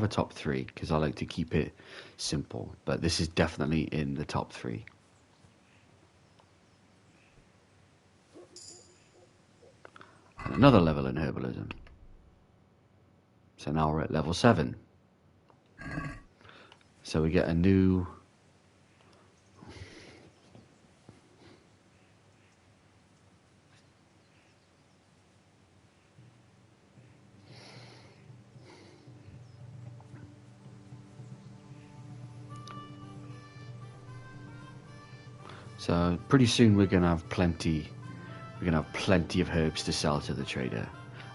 top 3 because I like to keep it simple, but this is definitely in the top 3. And another level in herbalism. So now we're at level 7. So we get a new... So pretty soon we're gonna have plenty of herbs to sell to the trader.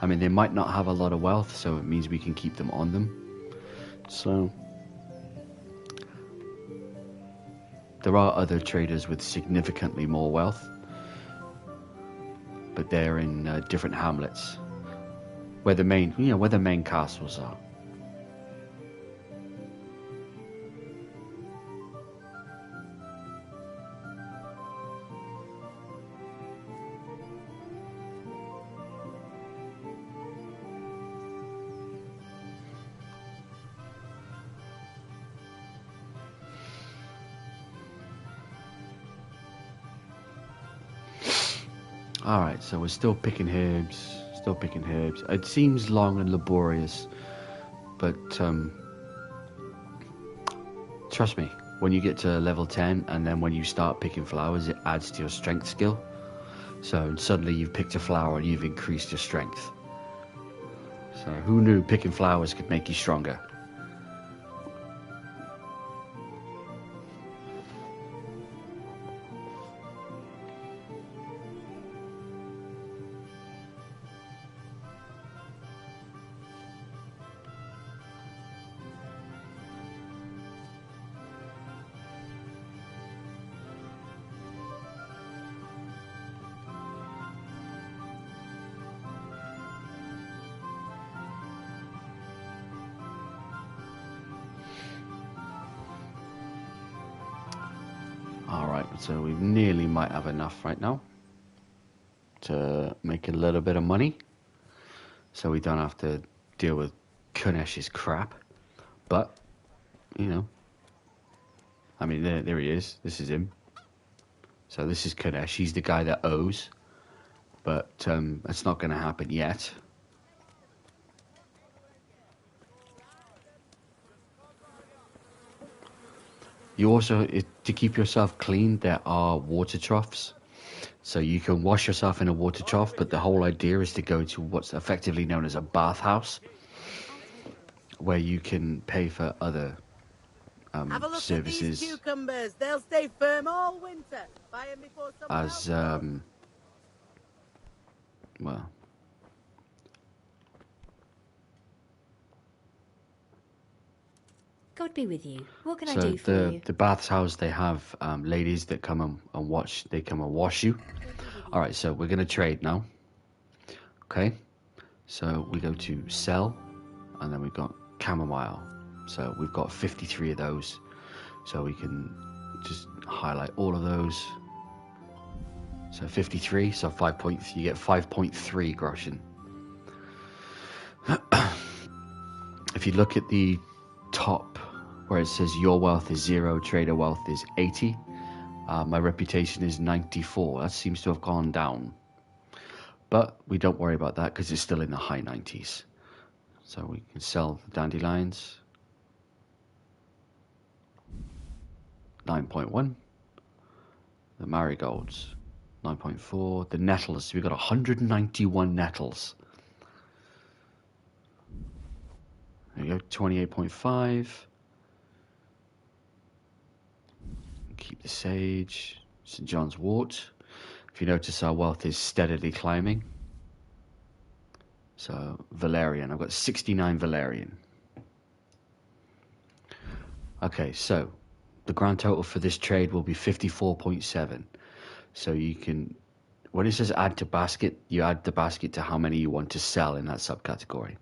I mean, they might not have a lot of wealth, so it means we can keep them on them. So there are other traders with significantly more wealth, but they're in different hamlets where the main castles are. Alright, so we're still picking herbs, Still picking herbs. It seems long and laborious, but trust me, when you get to level 10 and then when you start picking flowers, it adds to your strength skill. So suddenly you've picked a flower and you've increased your strength. So who knew picking flowers could make you stronger? Alright, so we nearly might have enough right now to make a little bit of money. So we don't have to deal with Kunesh's crap. But, you know, I mean, there he is. This is him. So this is Kunesh. He's the guy that owes. But that's not going to happen yet. You also, to keep yourself clean, there are water troughs. So you can wash yourself in a water trough, but the whole idea is to go to what's effectively known as a bathhouse, where you can pay for other Have a look services. At these cucumbers. They'll stay firm all winter. Buy 'em before someone As, else well, God be with you. What can I so do for you? the bathhouse, they have ladies that come and watch. They come and wash you. All right, so we're gonna trade now. Okay, so we go to sell, and then we've got chamomile. So we've got 53 of those. So we can just highlight all of those. So 53. So 5 points. You get 5.3 groschen. If you look at the top where it says your wealth is 0, trader wealth is 80. My reputation is 94. That seems to have gone down. But we don't worry about that because it's still in the high 90s. So we can sell the dandelions. 9.1. The marigolds. 9.4. The nettles. We've got 191 nettles. There you go. 28.5. Keep the sage. St. John's wort. If you notice, our wealth is steadily climbing. So, Valerian. I've got 69 Valerian. Okay, so the grand total for this trade will be 54.7. So you can, when it says add to basket, you add the basket to how many you want to sell in that subcategory.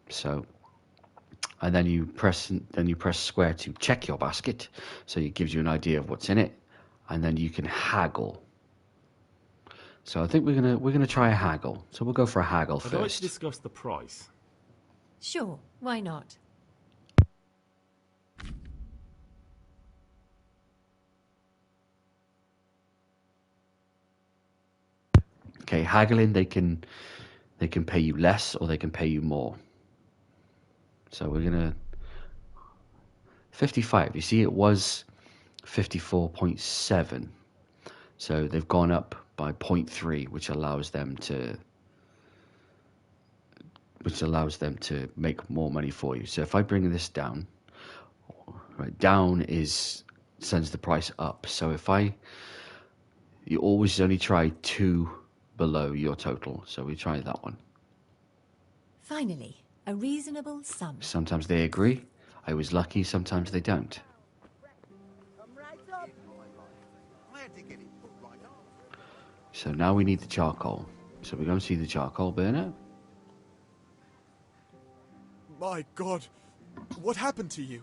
So, and then you press square to check your basket. So it gives you an idea of what's in it, and then you can haggle. So I think we're gonna try a haggle. So we'll go for a haggle I'd like first. to discuss the price. Sure, why not? Okay, haggling, they can pay you less or they can pay you more. So we're gonna 55. You see, it was 54.7. So they've gone up by 0.3, which allows them to make more money for you. So if I bring this down, right, down sends the price up. So you always only try 2 below your total. So we try that one. Finally, a reasonable sum. Sometimes they agree. I was lucky, sometimes they don't. So now we need the charcoal. So we're going to see the charcoal burner. My God, what happened to you?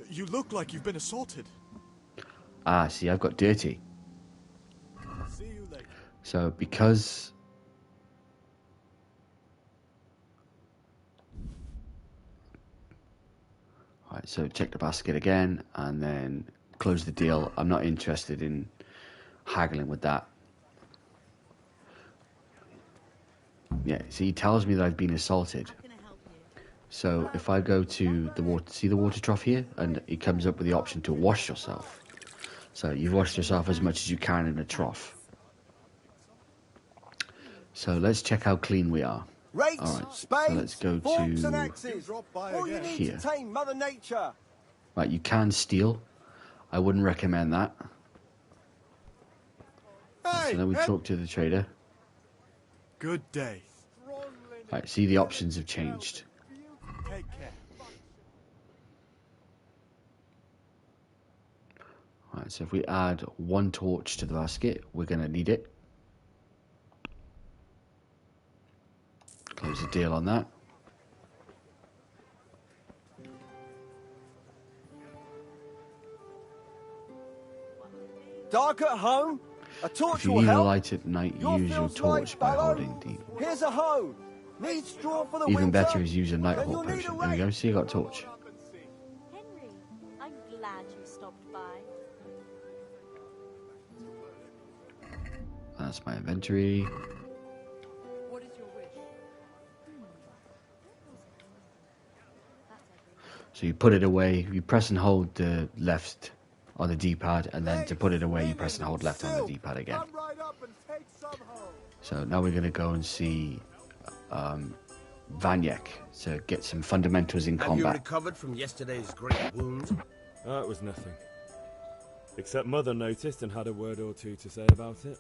You look like you've been assaulted. Ah, see, I've got dirty. See you later. So because... Alright, so check the basket again, and then close the deal. I'm not interested in haggling with that. Yeah, so he tells me that I've been assaulted. So if I go to the water, see the water trough here? And it comes up with the option to wash yourself. So you've washed yourself as much as you can in a trough. So let's check how clean we are. Rakes, Alright, spades, so let's go forks and to axes. All you need here. to tame Mother Nature. Right, you can steal. I wouldn't recommend that. Right, so then we talk to the trader. Good day. Right, see the options have changed. Take care. Right, so if we add 1 torch to the basket, we're going to need it. Close the deal on that. Dark at home? A torch If you will need a help. light at night, use your torch by holding D. Here's a hoe. Need straw for the Even winter? better is use a night Then hawk you'll need potion. a There we go, rake. see, I got a torch. Henry, I'm glad you stopped by. That's my inventory. What is your wish? So you put it away, you press and hold the left on the D-pad, and then to put it away, you press and hold left on the D-pad again. So now we're going to go and see Vanyek to get some fundamentals in Have you combat. recovered from yesterday's great wound? It was nothing. Except Mother noticed and had a word or two to say about it.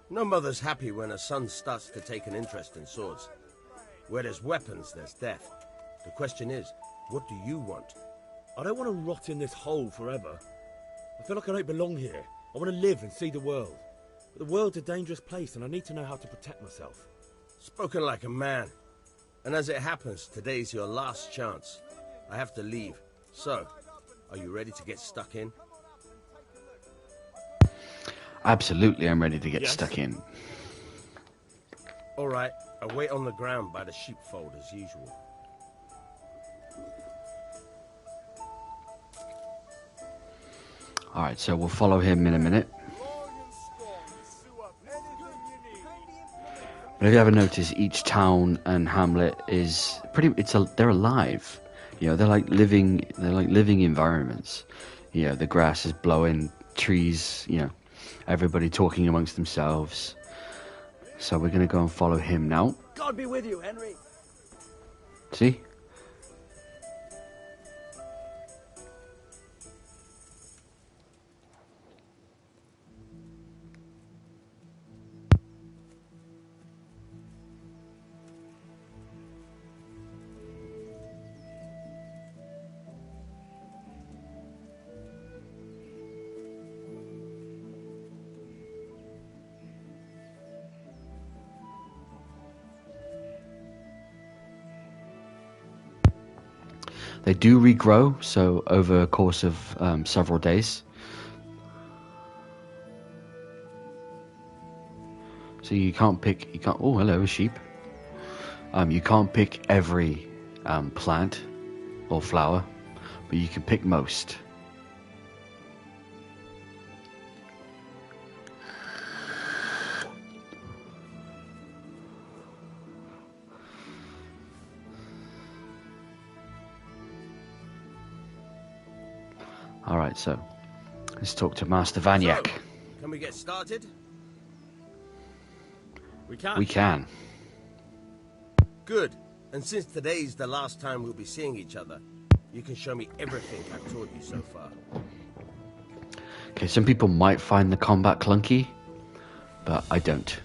No mother's happy when her son starts to take an interest in swords. Where there's weapons, there's death. The question is, what do you want? I don't want to rot in this hole forever. I feel like I don't belong here. I want to live and see the world. But the world's a dangerous place and I need to know how to protect myself. Spoken like a man. And as it happens, today's your last chance. I have to leave. So, are you ready to get stuck in? Absolutely, I'm ready to get Yes. stuck in. All right, I'll wait on the ground by the sheepfold as usual. Alright, so we'll follow him in a minute. But if you ever notice, each town and hamlet is they're alive. You know, they're like living environments. You know, the grass is blowing, trees, you know, everybody talking amongst themselves. So we're gonna go and follow him now. God be with you, Henry. See? They do regrow, so over a course of several days. So you can't pick, oh hello, a sheep. You can't pick every plant or flower, but you can pick most. Alright, so let's talk to Master Vanyek. So, can we get started? We can. We can. Good. And since today's the last time we'll be seeing each other, you can show me everything I've taught you so far. Okay, some people might find the combat clunky, but I don't.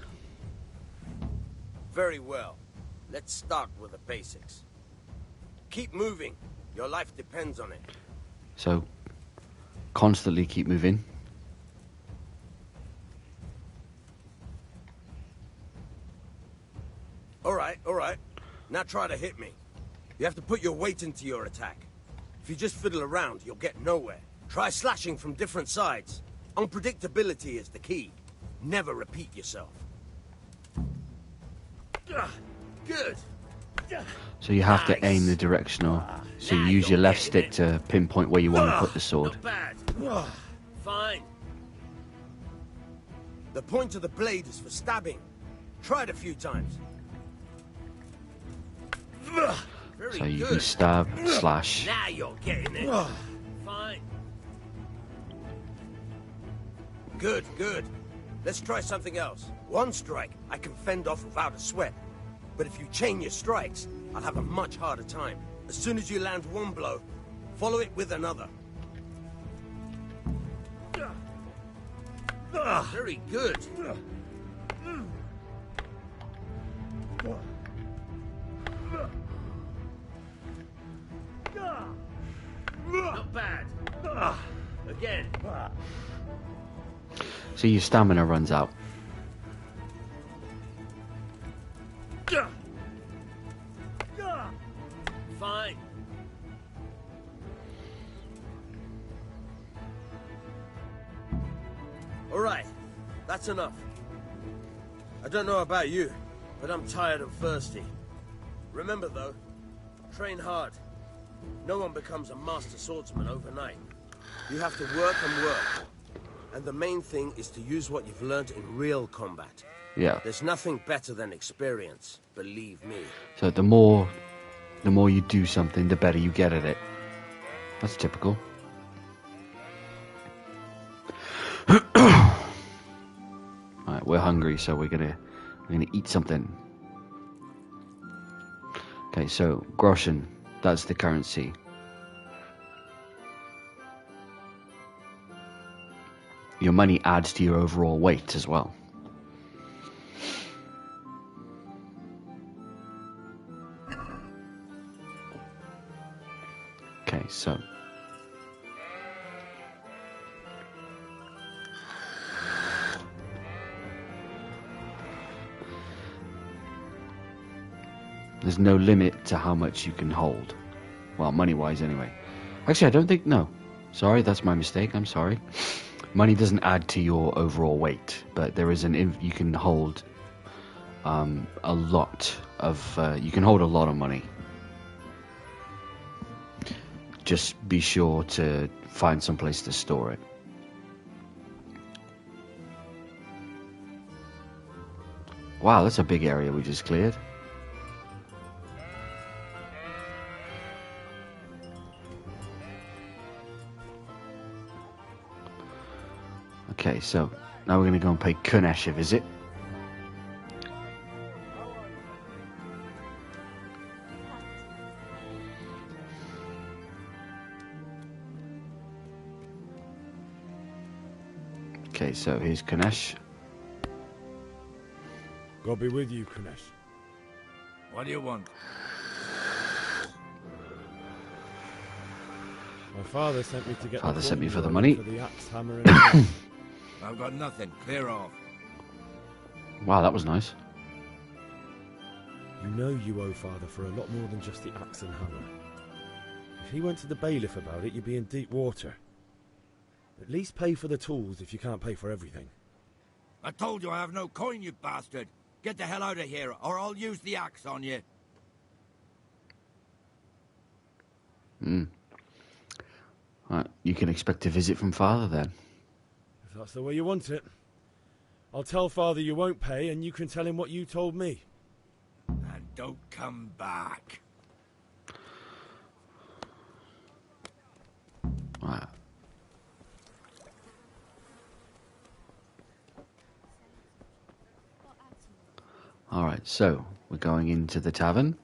Very well. Let's start with the basics. Keep moving. Your life depends on it. So, constantly keep moving. All right. Now try to hit me. You have to put your weight into your attack. If you just fiddle around, you'll get nowhere. Try slashing from different sides. Unpredictability is the key. Never repeat yourself. Good. So you have to aim the directional. So you use your left stick to pinpoint where you want to put the sword. Bad. Fine. The point of the blade is for stabbing. Try it a few times. Very So you good. can stab, slash. Now you're getting it. Fine. Good, good. Let's try something else. One strike, I can fend off without a sweat. But if you chain your strikes, I'll have a much harder time. As soon as you land one blow, follow it with another. Very good. Not bad. Again. So your stamina runs out. Fine. All right, that's enough. I don't know about you, but I'm tired and thirsty. Remember though, train hard. No one becomes a master swordsman overnight. You have to work and work. And the main thing is to use what you've learned in real combat. Yeah. There's nothing better than experience, believe me. So the more you do something, the better you get at it. That's typical. Alright, we're hungry, so we're gonna eat something. Okay, so groschen, that's the currency. Your money adds to your overall weight as well. Okay, so there's no limit to how much you can hold. Well, money-wise anyway. Actually, I don't think... No. Sorry, that's my mistake. I'm sorry. Money doesn't add to your overall weight, but there is you can hold a lot of... you can hold a lot of money. Just be sure to find some place to store it. Wow, that's a big area we just cleared. Okay, so now we're going to go and pay Kunesh a visit. Okay, so here's Kunesh. God be with you, Kunesh. What do you want? My father sent me to get Father sent me for the coin money. for the axe, hammer, and nails. I've got nothing. Clear off. Wow, that was nice. You know you owe father for a lot more than just the axe and hammer. If he went to the bailiff about it, you'd be in deep water. At least pay for the tools if you can't pay for everything. I told you I have no coin, you bastard. Get the hell out of here, or I'll use the axe on you. Right, you can expect a visit from father then. If that's the way you want it. I'll tell father you won't pay, and you can tell him what you told me. And don't come back. Right. Alright, so we're going into the tavern.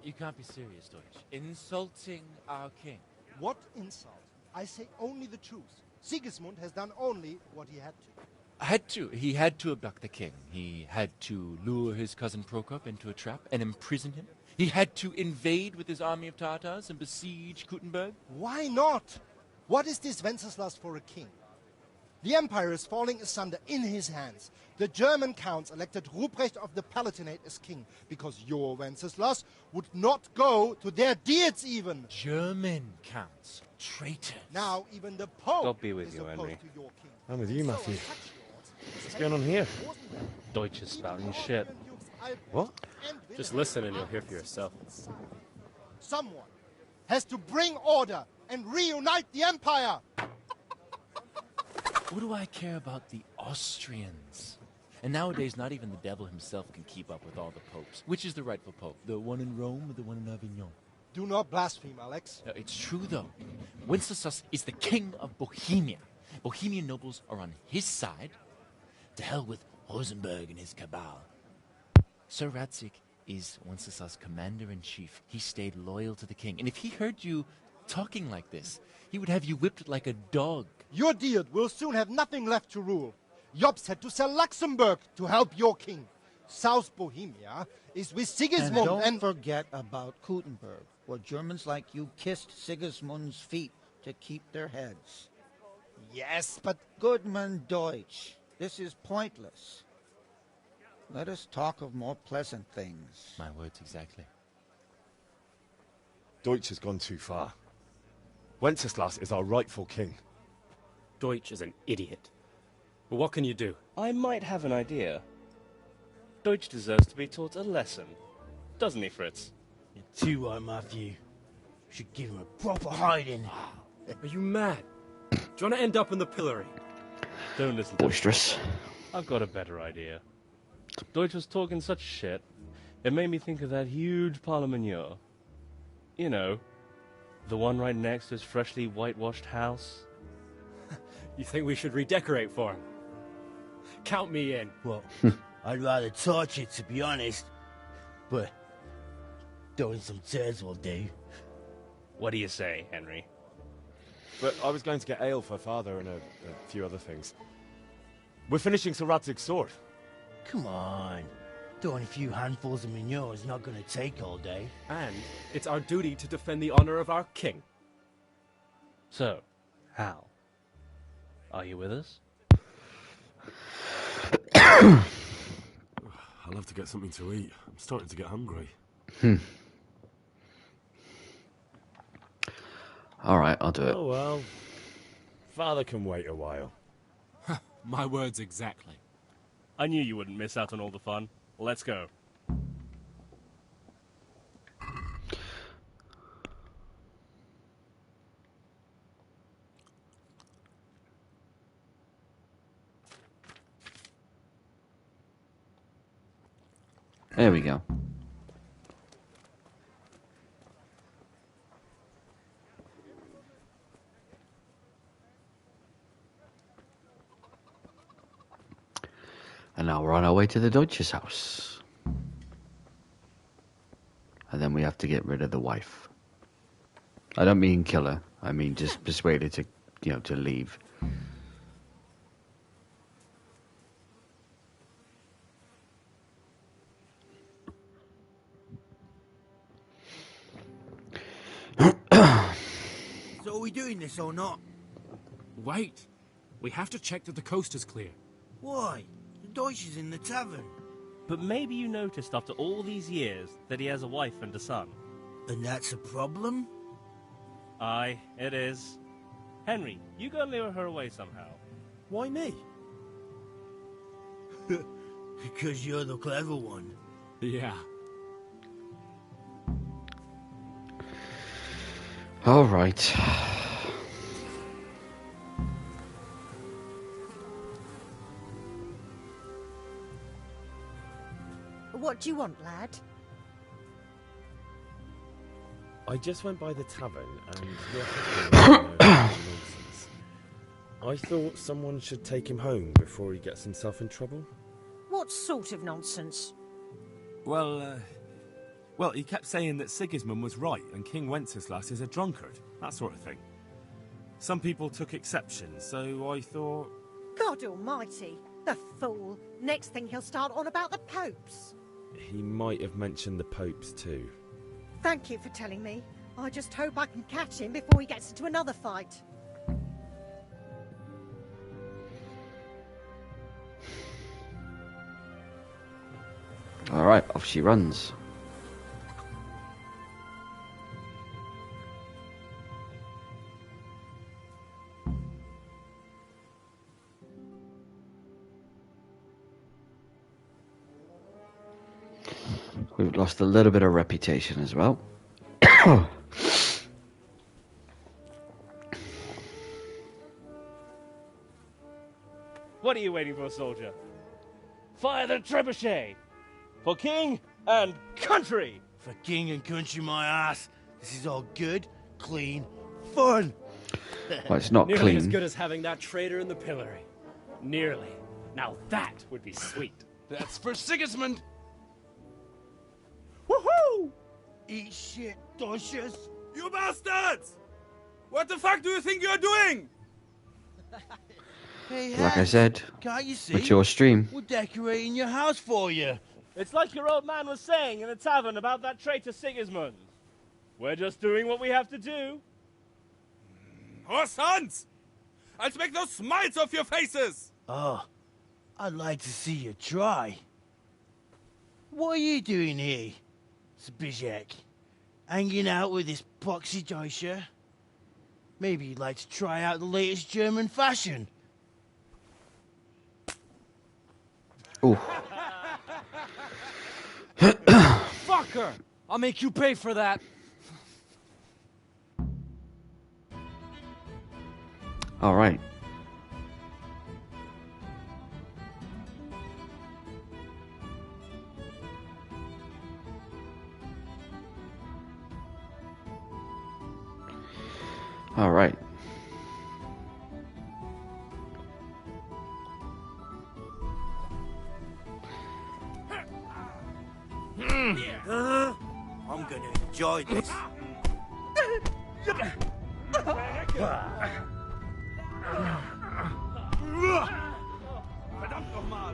You can't be serious, Deutsch. Insulting our king. What insult? I say only the truth. Sigismund has done only what he had to. He had to abduct the king. He had to lure his cousin Prokop into a trap and imprison him. He had to invade with his army of Tatars and besiege Kuttenberg. Why not? What is this Wenceslas for a king? The empire is falling asunder in his hands. The German counts elected Ruprecht of the Palatinate as king because your Wenceslas would not go to their deeds even. German counts. Traitors. Now even the Pope God be with is you, opposed Henry. to your king. I'm with you, Matthew. What's going on here? Deutsch is spouting shit. What? Just listen and you'll hear for yourself. Someone has to bring order and reunite the empire. What do I care about the Austrians? And nowadays, not even the devil himself can keep up with all the popes. Which is the rightful pope? The one in Rome or the one in Avignon? Do not blaspheme, Alex. It's true, though. Wenceslas is the king of Bohemia. Bohemian nobles are on his side. To hell with Rosenberg and his cabal. Sir Radzig is Wenceslas' commander-in-chief. He stayed loyal to the king. And if he heard you talking like this, he would have you whipped like a dog. Your Diet will soon have nothing left to rule. Jobst had to sell Luxembourg to help your king. South Bohemia is with Sigismund and don't forget about Kuttenberg, where Germans like you kissed Sigismund's feet to keep their heads. Yes, but... Goodman Deutsch, this is pointless. Let us talk of more pleasant things. My words exactly. Deutsch has gone too far. Wenceslas is our rightful king. Deutsch is an idiot. But what can you do? I might have an idea. Deutsch deserves to be taught a lesson. Doesn't he, Fritz? You're too right, Matthew. Should give him a proper hiding. Are you mad? Do you want to end up in the pillory? Don't listen to Boisterous. me. I've got a better idea. Deutsch was talking such shit, it made me think of that huge parliament. You know, the one right next to his freshly whitewashed house. You think we should redecorate for him? Count me in. Well, I'd rather torch it, to be honest. But throwing some tears will do. What do you say, Henry? But I was going to get ale for father and a few other things. We're finishing Sir Radzig's sword. Come on. Throwing a few handfuls of manure is not going to take all day. And it's our duty to defend the honor of our king. So, Hal, are you with us? I'll have to get something to eat. I'm starting to get hungry. Alright, I'll do it. Oh well. Father can wait a while. My words exactly. I knew you wouldn't miss out on all the fun. Let's go. There we go. And now we're on our way to the Deutsch's house. And then we have to get rid of the wife. I don't mean kill her. I mean just persuade her to, to leave. So are we doing this or not? Wait. We have to check that the coast is clear. Why? The Deutsch is in the tavern. But maybe you noticed after all these years that he has a wife and a son. And that's a problem? Aye, it is. Henry, you go and lure her away somehow. Why me? Because you're the clever one. Yeah. All right. What do you want, lad? I just went by the tavern and your husband was nonsense. I thought someone should take him home before he gets himself in trouble. What sort of nonsense? Well, he kept saying that Sigismund was right and King Wenceslas is a drunkard, that sort of thing. Some people took exception, so I thought... God almighty, the fool. Next thing he'll start on about the popes. He might have mentioned the popes too. Thank you for telling me. I just hope I can catch him before he gets into another fight. All right, off she runs. We've lost a little bit of reputation as well. What are you waiting for, soldier? Fire the trebuchet! For king and country! For king and country, my ass. This is all good, clean, fun. Well, it's not Nearly clean. as good as having that traitor in the pillory. Nearly. Now that would be sweet. That's for Sigismund. Woohoo! Eat shit, Dodgers. You bastards! What the fuck do you think you're doing? Hey, Like I Hans, said, can't you see? it's your stream. We're decorating your house for you. It's like your old man was saying in the tavern about that traitor Sigismund. We're just doing what we have to do. Oh, sons! I'll make those smiles off your faces! Oh, I'd like to see you try. What are you doing here, Zbyszek? Hanging out with this poxy Deutscher? Maybe you'd like to try out the latest German fashion. Ooh. Fucker! I'll make you pay for that. All right. All right. I'm gonna enjoy this. Verdammt nochmal!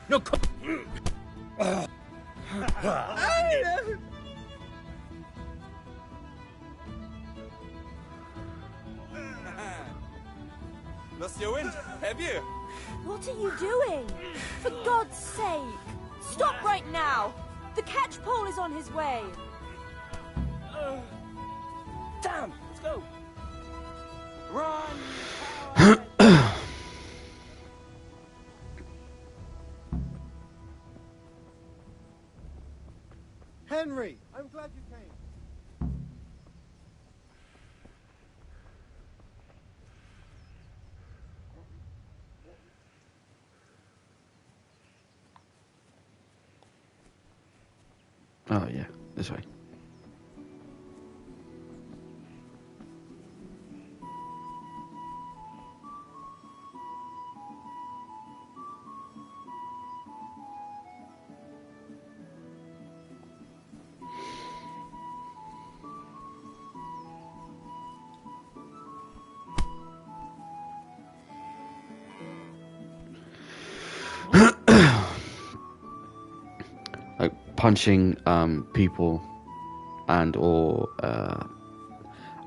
No, Lost your wind, have you? What are you doing? For God's sake! Stop right now! The catchpole is on his way! damn! Let's go! Run! Henry, I'm glad you came. Oh yeah, this way. Like punching people and or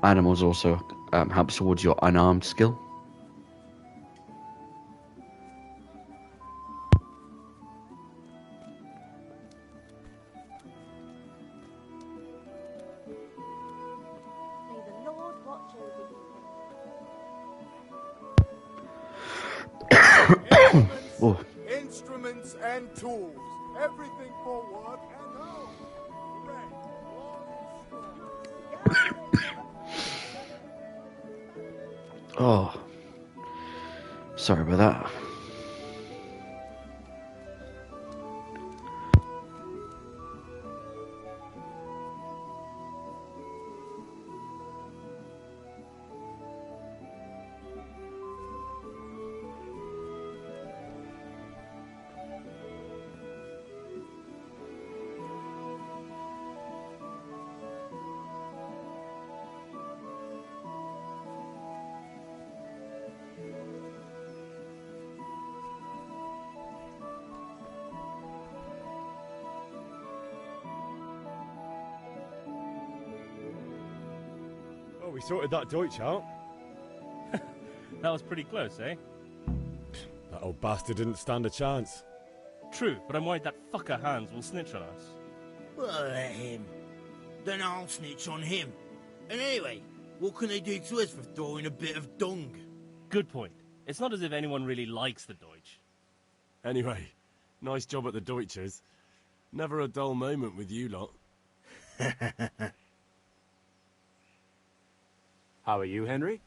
animals also helps towards your unarmed skill. May the Lord watch over you. Oh. Instruments and tools. Everything for work and home. Red, long and strong. Oh, sorry about that. Oh, we sorted that Deutsch out. That was pretty close, eh? That old bastard didn't stand a chance. True, but I'm worried that fucker Hans will snitch on us. Well, let him. Then I'll snitch on him. And anyway, what can they do to us for throwing a bit of dung? Good point. It's not as if anyone really likes the Deutsch. Anyway, nice job at the Deutschers. Never a dull moment with you lot. How are you, Henry?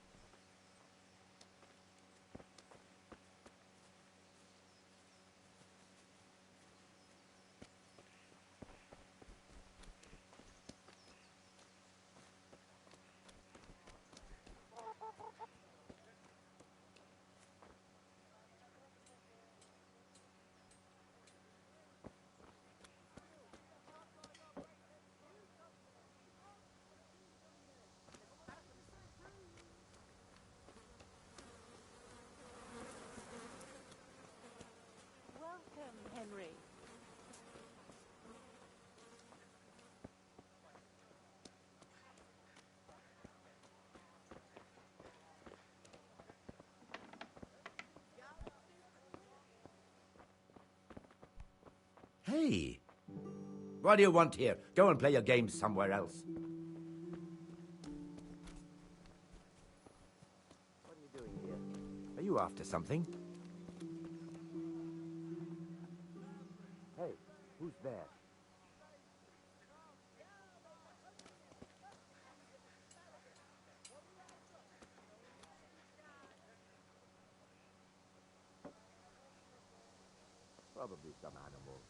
Welcome, Henry. Hey! What do you want here? Go and play your games somewhere else. What are you doing here? Are you after something? Hey, who's there? Probably some animal.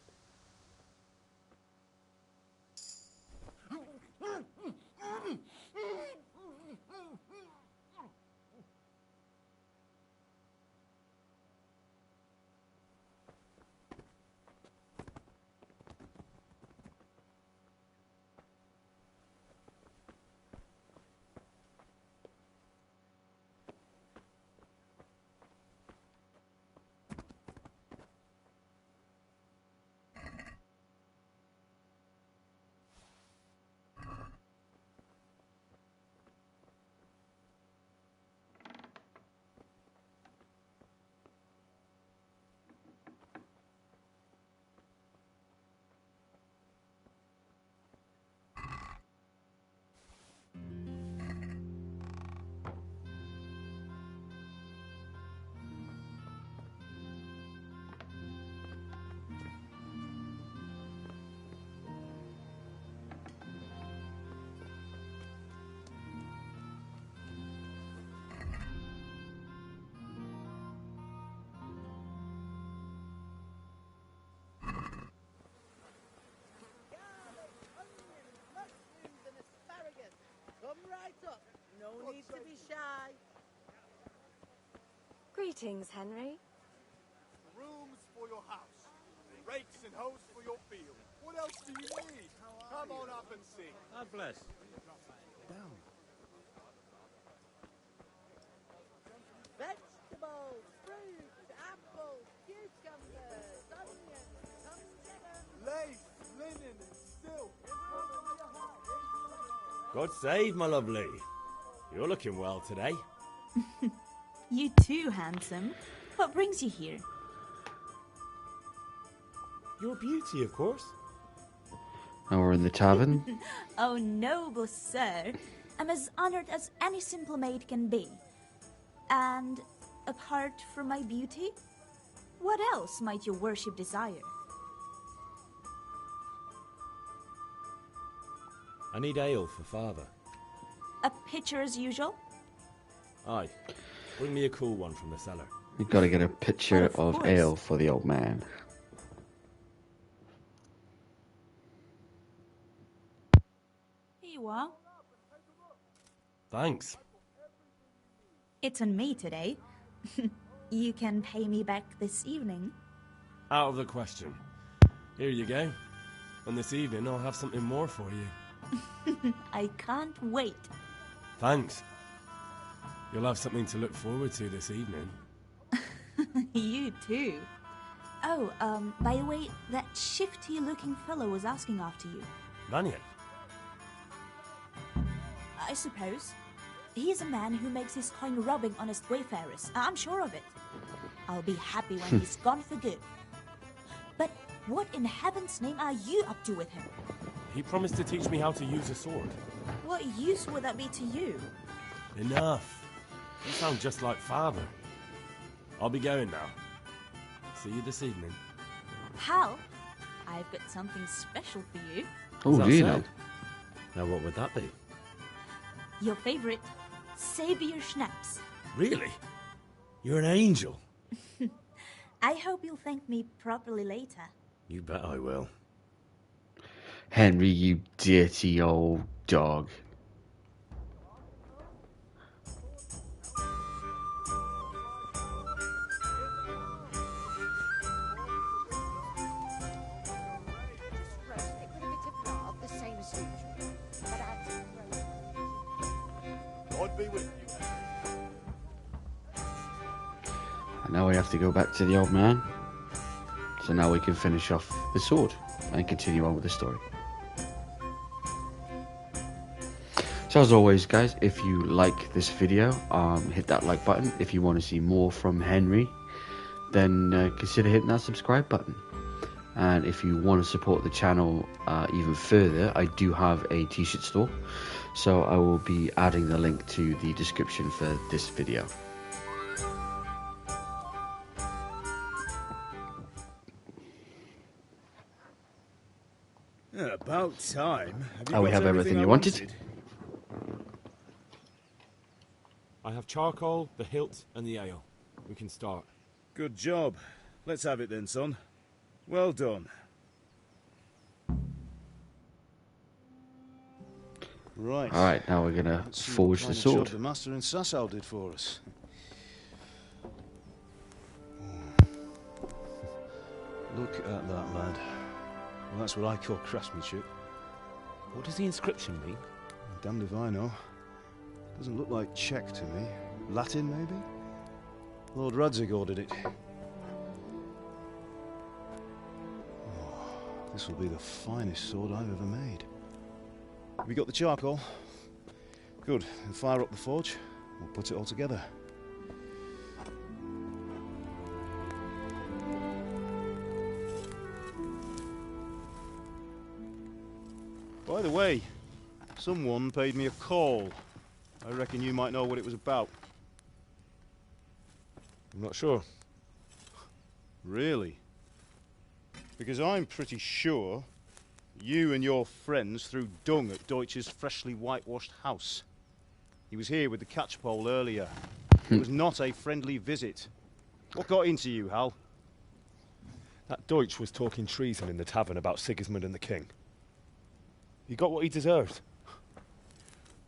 Come right up. No need to be shy. Greetings, Henry. Rooms for your house. Rakes and hoes for your field. What else do you need? Come on up and see. God bless. Down. Vegetables, fruit, apples, cucumbers, onions. Come get 'em. Lace, linen, and silk. God save, my lovely. You're looking well today. You too, handsome. What brings you here? Your beauty, of course. Now we're in the tavern. Oh, noble sir. I'm as honored as any simple maid can be. And apart from my beauty, what else might your worship desire? I need ale for father. A pitcher as usual? Aye. Bring me a cool one from the cellar. You've got to get a picture Of of course. ale for the old man. Here you are. Thanks. It's on me today. You can pay me back this evening. Out of the question. Here you go. And this evening I'll have something more for you. I can't wait. Thanks. You'll have something to look forward to this evening. You too. Oh, by the way, that shifty-looking fellow was asking after you. Vanier. I suppose. He's a man who makes his coin robbing honest wayfarers. I'm sure of it. I'll be happy when he's gone for good. But what in heaven's name are you up to with him? He promised to teach me how to use a sword. What use would that be to you? Enough. You sound just like father. I'll be going now. See you this evening. Hal, I've got something special for you. Oh, do you know? Now what would that be? Your favorite Saviour Schnapps. Really? You're an angel. I hope you'll thank me properly later. You bet I will. Henry, you dirty old dog. Roast it with a bit of lard, the same as usual. But add some roast. God be with you. And now we have to go back to the old man. So now we can finish off the sword and continue on with the story. So as always, guys, if you like this video, hit that like button. If you want to see more from Henry, then consider hitting that subscribe button. And if you want to support the channel even further, I do have a t-shirt store. So I will be adding the link to the description for this video. Yeah, about time. Oh, we have everything you wanted. I have charcoal, the hilt, and the ale. We can start. Good job. Let's have it then, son. Well done. Right. All right, now we're gonna forge the sword. The master in Sasau did for us. Look at that, lad. Well, that's what I call craftsmanship. What does the inscription mean? Damned if I know. Doesn't look like Czech to me. Latin, maybe? Lord Radzig ordered it. Oh, this will be the finest sword I've ever made. Have you got the charcoal? Good. Then fire up the forge. We'll put it all together. By the way, someone paid me a call. I reckon you might know what it was about. I'm not sure. Really? Because I'm pretty sure you and your friends threw dung at Deutsch's freshly whitewashed house. He was here with the catchpole earlier. It was not a friendly visit. What got into you, Hal? That Deutsch was talking treason in the tavern about Sigismund and the king. He got what he deserved.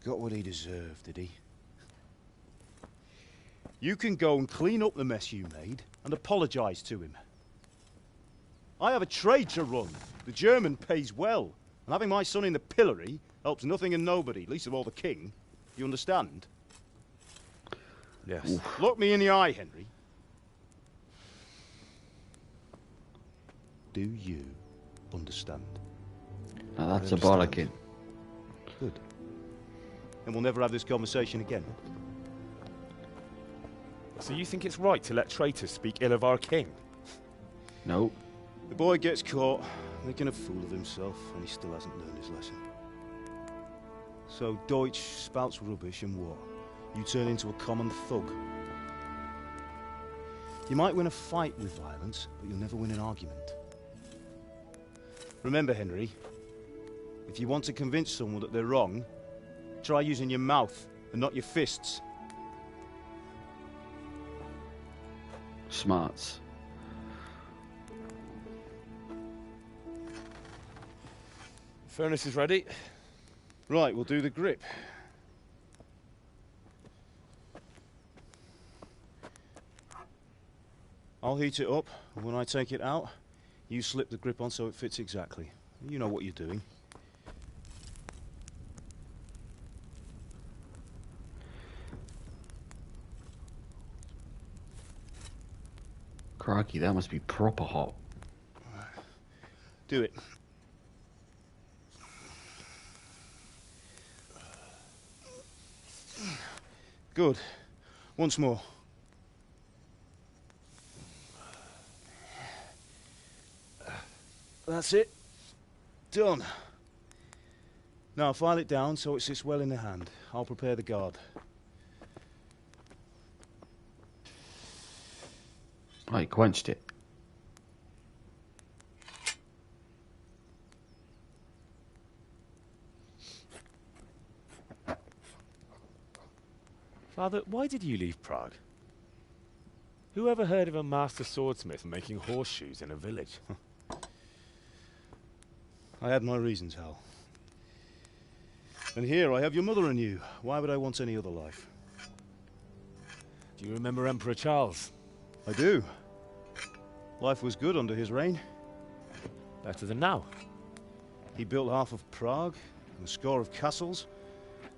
Got what he deserved, did he? You can go and clean up the mess you made and apologise to him. I have a trade to run. The German pays well. And having my son in the pillory helps nothing and nobody, least of all the king. You understand? Yes. Oof. Look me in the eye, Henry. Do you understand? Now that's a bollocking. Good. Then we'll never have this conversation again. So you think it's right to let traitors speak ill of our king? No. The boy gets caught, making a fool of himself, and he still hasn't learned his lesson. So Deutsch spouts rubbish, and what? You turn into a common thug. You might win a fight with violence, but you'll never win an argument. Remember, Henry, if you want to convince someone that they're wrong, try using your mouth and not your fists. Smarts. Furnace is ready. Right, we'll do the grip. I'll heat it up, and when I take it out, you slip the grip on so it fits exactly. You know what you're doing. Crikey, that must be proper hot. Do it. Good. Once more. That's it. Done. Now file it down so it sits well in the hand. I'll prepare the guard. Oh, you quenched it. Father, why did you leave Prague? Who ever heard of a master swordsmith making horseshoes in a village? I had my reasons, Hal. And here I have your mother and you. Why would I want any other life? Do you remember Emperor Charles? I do. Life was good under his reign. Better than now. He built half of Prague, and a score of castles,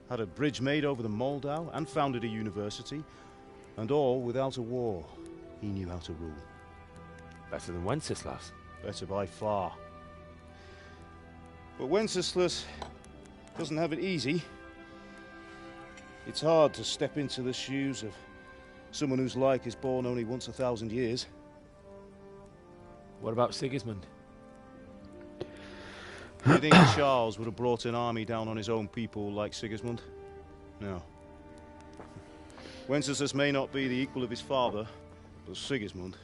had a bridge made over the Moldau, and founded a university, and all without a war. He knew how to rule. Better than Wenceslas. Better by far. But Wenceslas doesn't have it easy. It's hard to step into the shoes of someone whose like is born only once 1,000 years. What about Sigismund? Do you think Charles would have brought an army down on his own people like Sigismund? No. Wenceslas may not be the equal of his father, but Sigismund,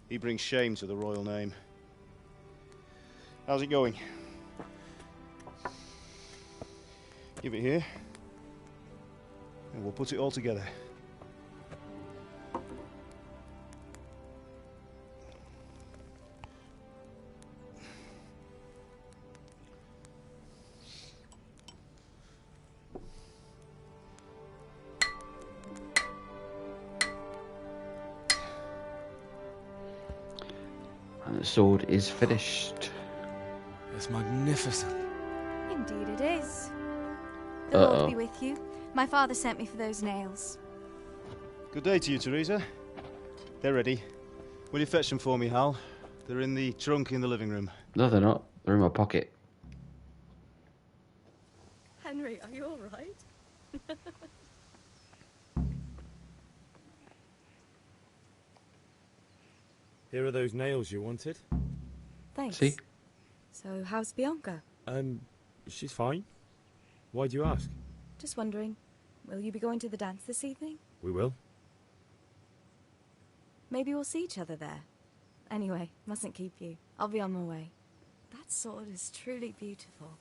he brings shame to the royal name. How's it going? Give it here, and we'll put it all together. And the sword is finished. It's magnificent. Indeed it is. The Lord be with you. My father sent me for those nails. Good day to you, Teresa. They're ready. Will you fetch them for me, Hal? They're in the trunk in the living room. No, they're not. They're in my pocket. Henry, are you all right? Here are those nails you wanted. Thanks. See? So, how's Bianca? She's fine. Why do you ask? Just wondering, will you be going to the dance this evening? We will. Maybe we'll see each other there. Anyway, mustn't keep you. I'll be on my way. That sword is truly beautiful.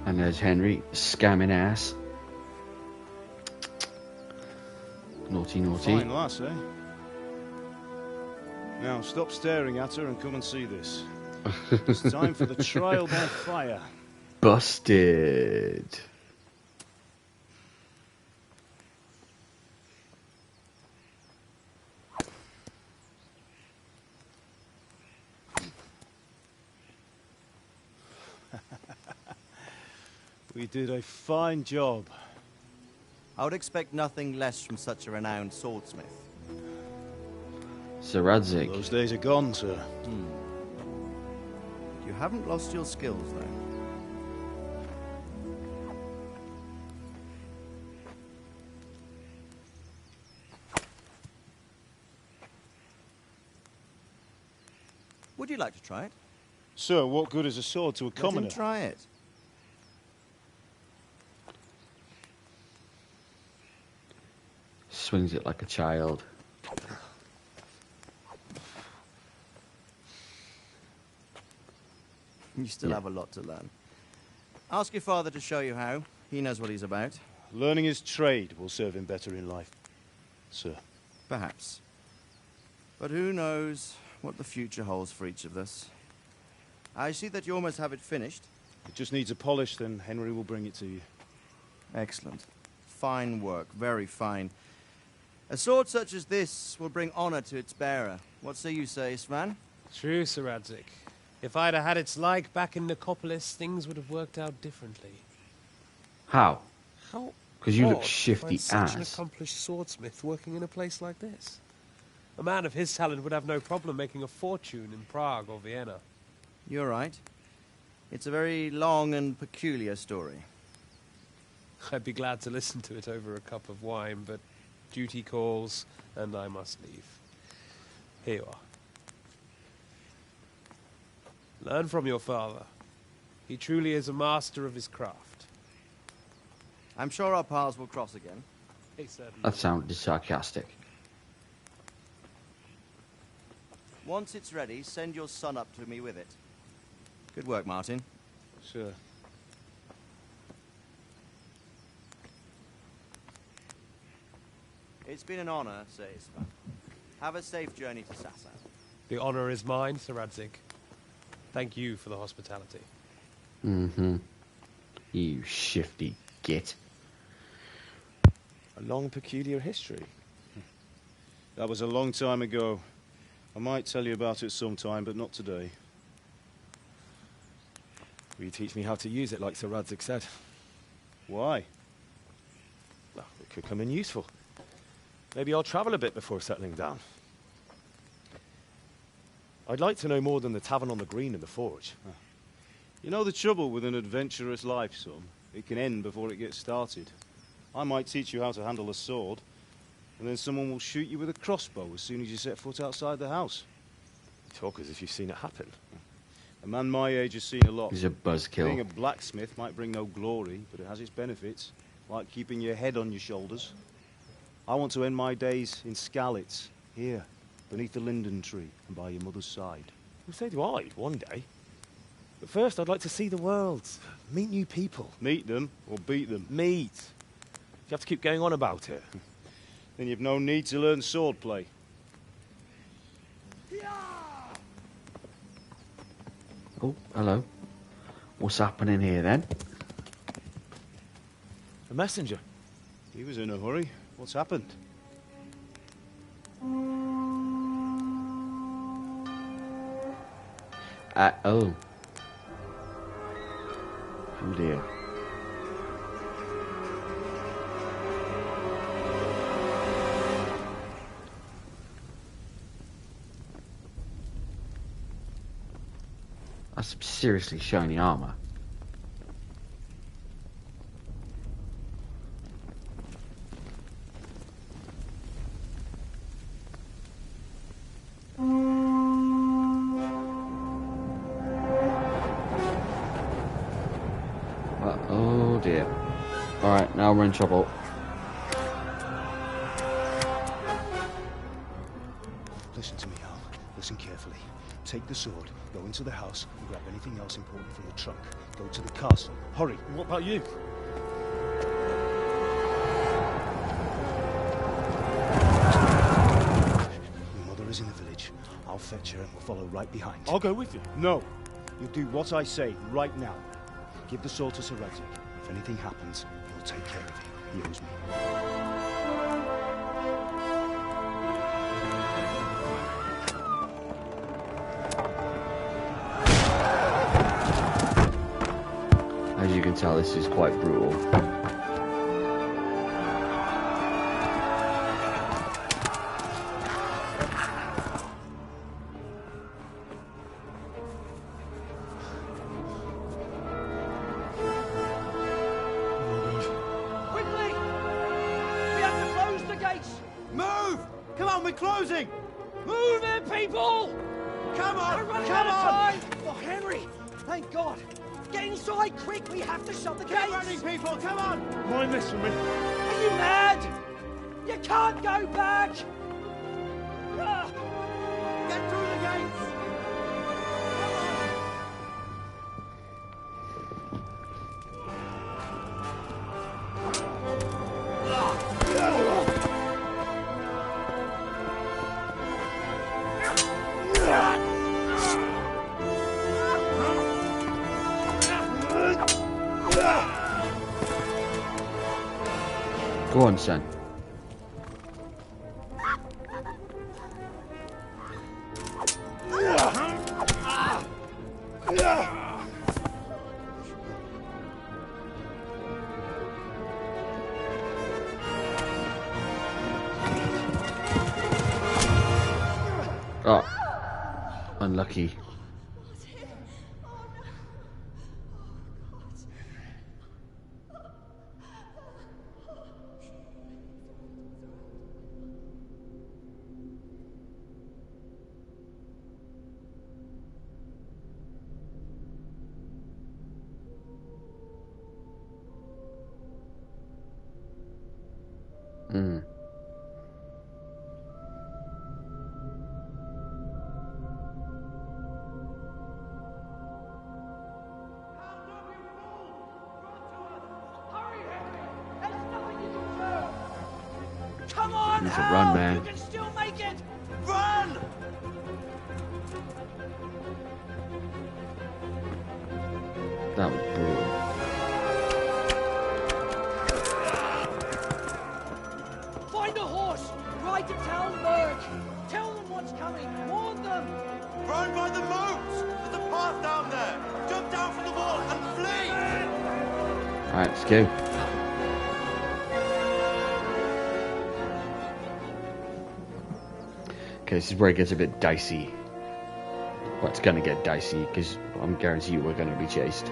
And there's Henry, scamming ass. Naughty, naughty. Fine lass, eh? Now, stop staring at her and come and see this. It's time for the trial by fire. Busted. We did a fine job. I would expect nothing less from such a renowned swordsmith. Sir Radzig. Those days are gone, sir. You haven't lost your skills, though. Would you like to try it? Sir, what good is a sword to a commoner? Let him try it. Swings it like a child. You still have a lot to learn. Ask your father to show you how. He knows what he's about. Learning his trade will serve him better in life, sir. Perhaps. But who knows what the future holds for each of us. I see that you almost have it finished. It just needs a polish, then Henry will bring it to you. Excellent. Fine work, very fine. A sword such as this will bring honor to its bearer. What say you, Svan? True, Sir Radzig. If I'd have had its like back in Nicopolis, things would have worked out differently. How? How? Because you look odd to shifty find such an as. accomplished swordsmith working in a place like this. A man of his talent would have no problem making a fortune in Prague or Vienna. You're right. It's a very long and peculiar story. I'd be glad to listen to it over a cup of wine, but duty calls, and I must leave. Here you are. Learn from your father. He truly is a master of his craft. I'm sure our paths will cross again. He certainly That sounded sarcastic. Once it's ready, send your son up to me with it. Good work, Martin. Sir. It's been an honor, Sir Ispan. Have a safe journey to Sassan. The honor is mine, Sir Radzig. Thank you for the hospitality. Mm-hmm. You shifty git. A long, peculiar history. That was a long time ago. I might tell you about it sometime, but not today. Will you teach me how to use it like Sir Radzig said? Why? Well, it could come in useful. Maybe I'll travel a bit before settling down. I'd like to know more than the tavern on the green and the forge. You know the trouble with an adventurous life, son? It can end before it gets started. I might teach you how to handle a sword, and then someone will shoot you with a crossbow as soon as you set foot outside the house. You talk as if you've seen it happen. A man my age has seen a lot. He's a buzzkill. Being a blacksmith might bring no glory, but it has its benefits, like keeping your head on your shoulders. I want to end my days in Skalitz, here, beneath the linden tree and by your mother's side. Well, so do I, one day. But first, I'd like to see the world, meet new people. Meet them or beat them? Meet. You have to keep going on about it. Then you've no need to learn swordplay. Oh, hello. What's happening here then? A messenger. He was in a hurry. What's happened? Oh. Oh dear. That's some seriously shiny armor. Oh dear. Alright, now we're in trouble. Listen to me, Al. Listen carefully. Take the sword, go into the house, and grab anything else important from the trunk. Go to the castle. Hurry. What about you? Your mother is in the village. I'll fetch her and we'll follow right behind. I'll go with you. No. You'll do what I say right now. Give the sword to Sir Radzig. If anything happens, he'll take care of you. He owes me. As you can tell, this is quite brutal. Quickly! We have to close the gates! Move! Come on, we're closing! Move it, people! Come on! We're running Come out of on! time! Oh, Henry! Thank God! Get inside, quick! We have to shut the Keep gates! running, people! Come on! Mind this for me. Are you mad? You can't go back! Ah. Get through the gates! Go on, son. Oh, unlucky. Hmm. to run, man. You can still make it! Run! That was brutal. Find a horse! Ride to Talmberg! Tell them what's coming! Warn them! Run by the moat! There's a path down there! Jump down from the wall and flee! Alright, let's go. Okay, this is where it gets a bit dicey. Well, it's gonna get dicey, because I'm guarantee you we're gonna be chased.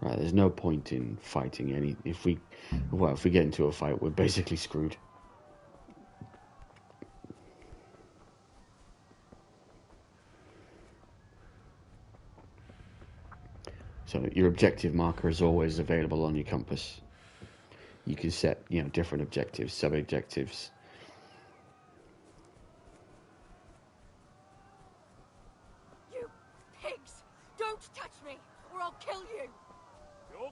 Right, there's no point in fighting any. If we get into a fight, we're basically screwed. So your objective marker is always available on your compass. You can set, different objectives, sub-objectives. You pigs! Don't touch me, or I'll kill you! Go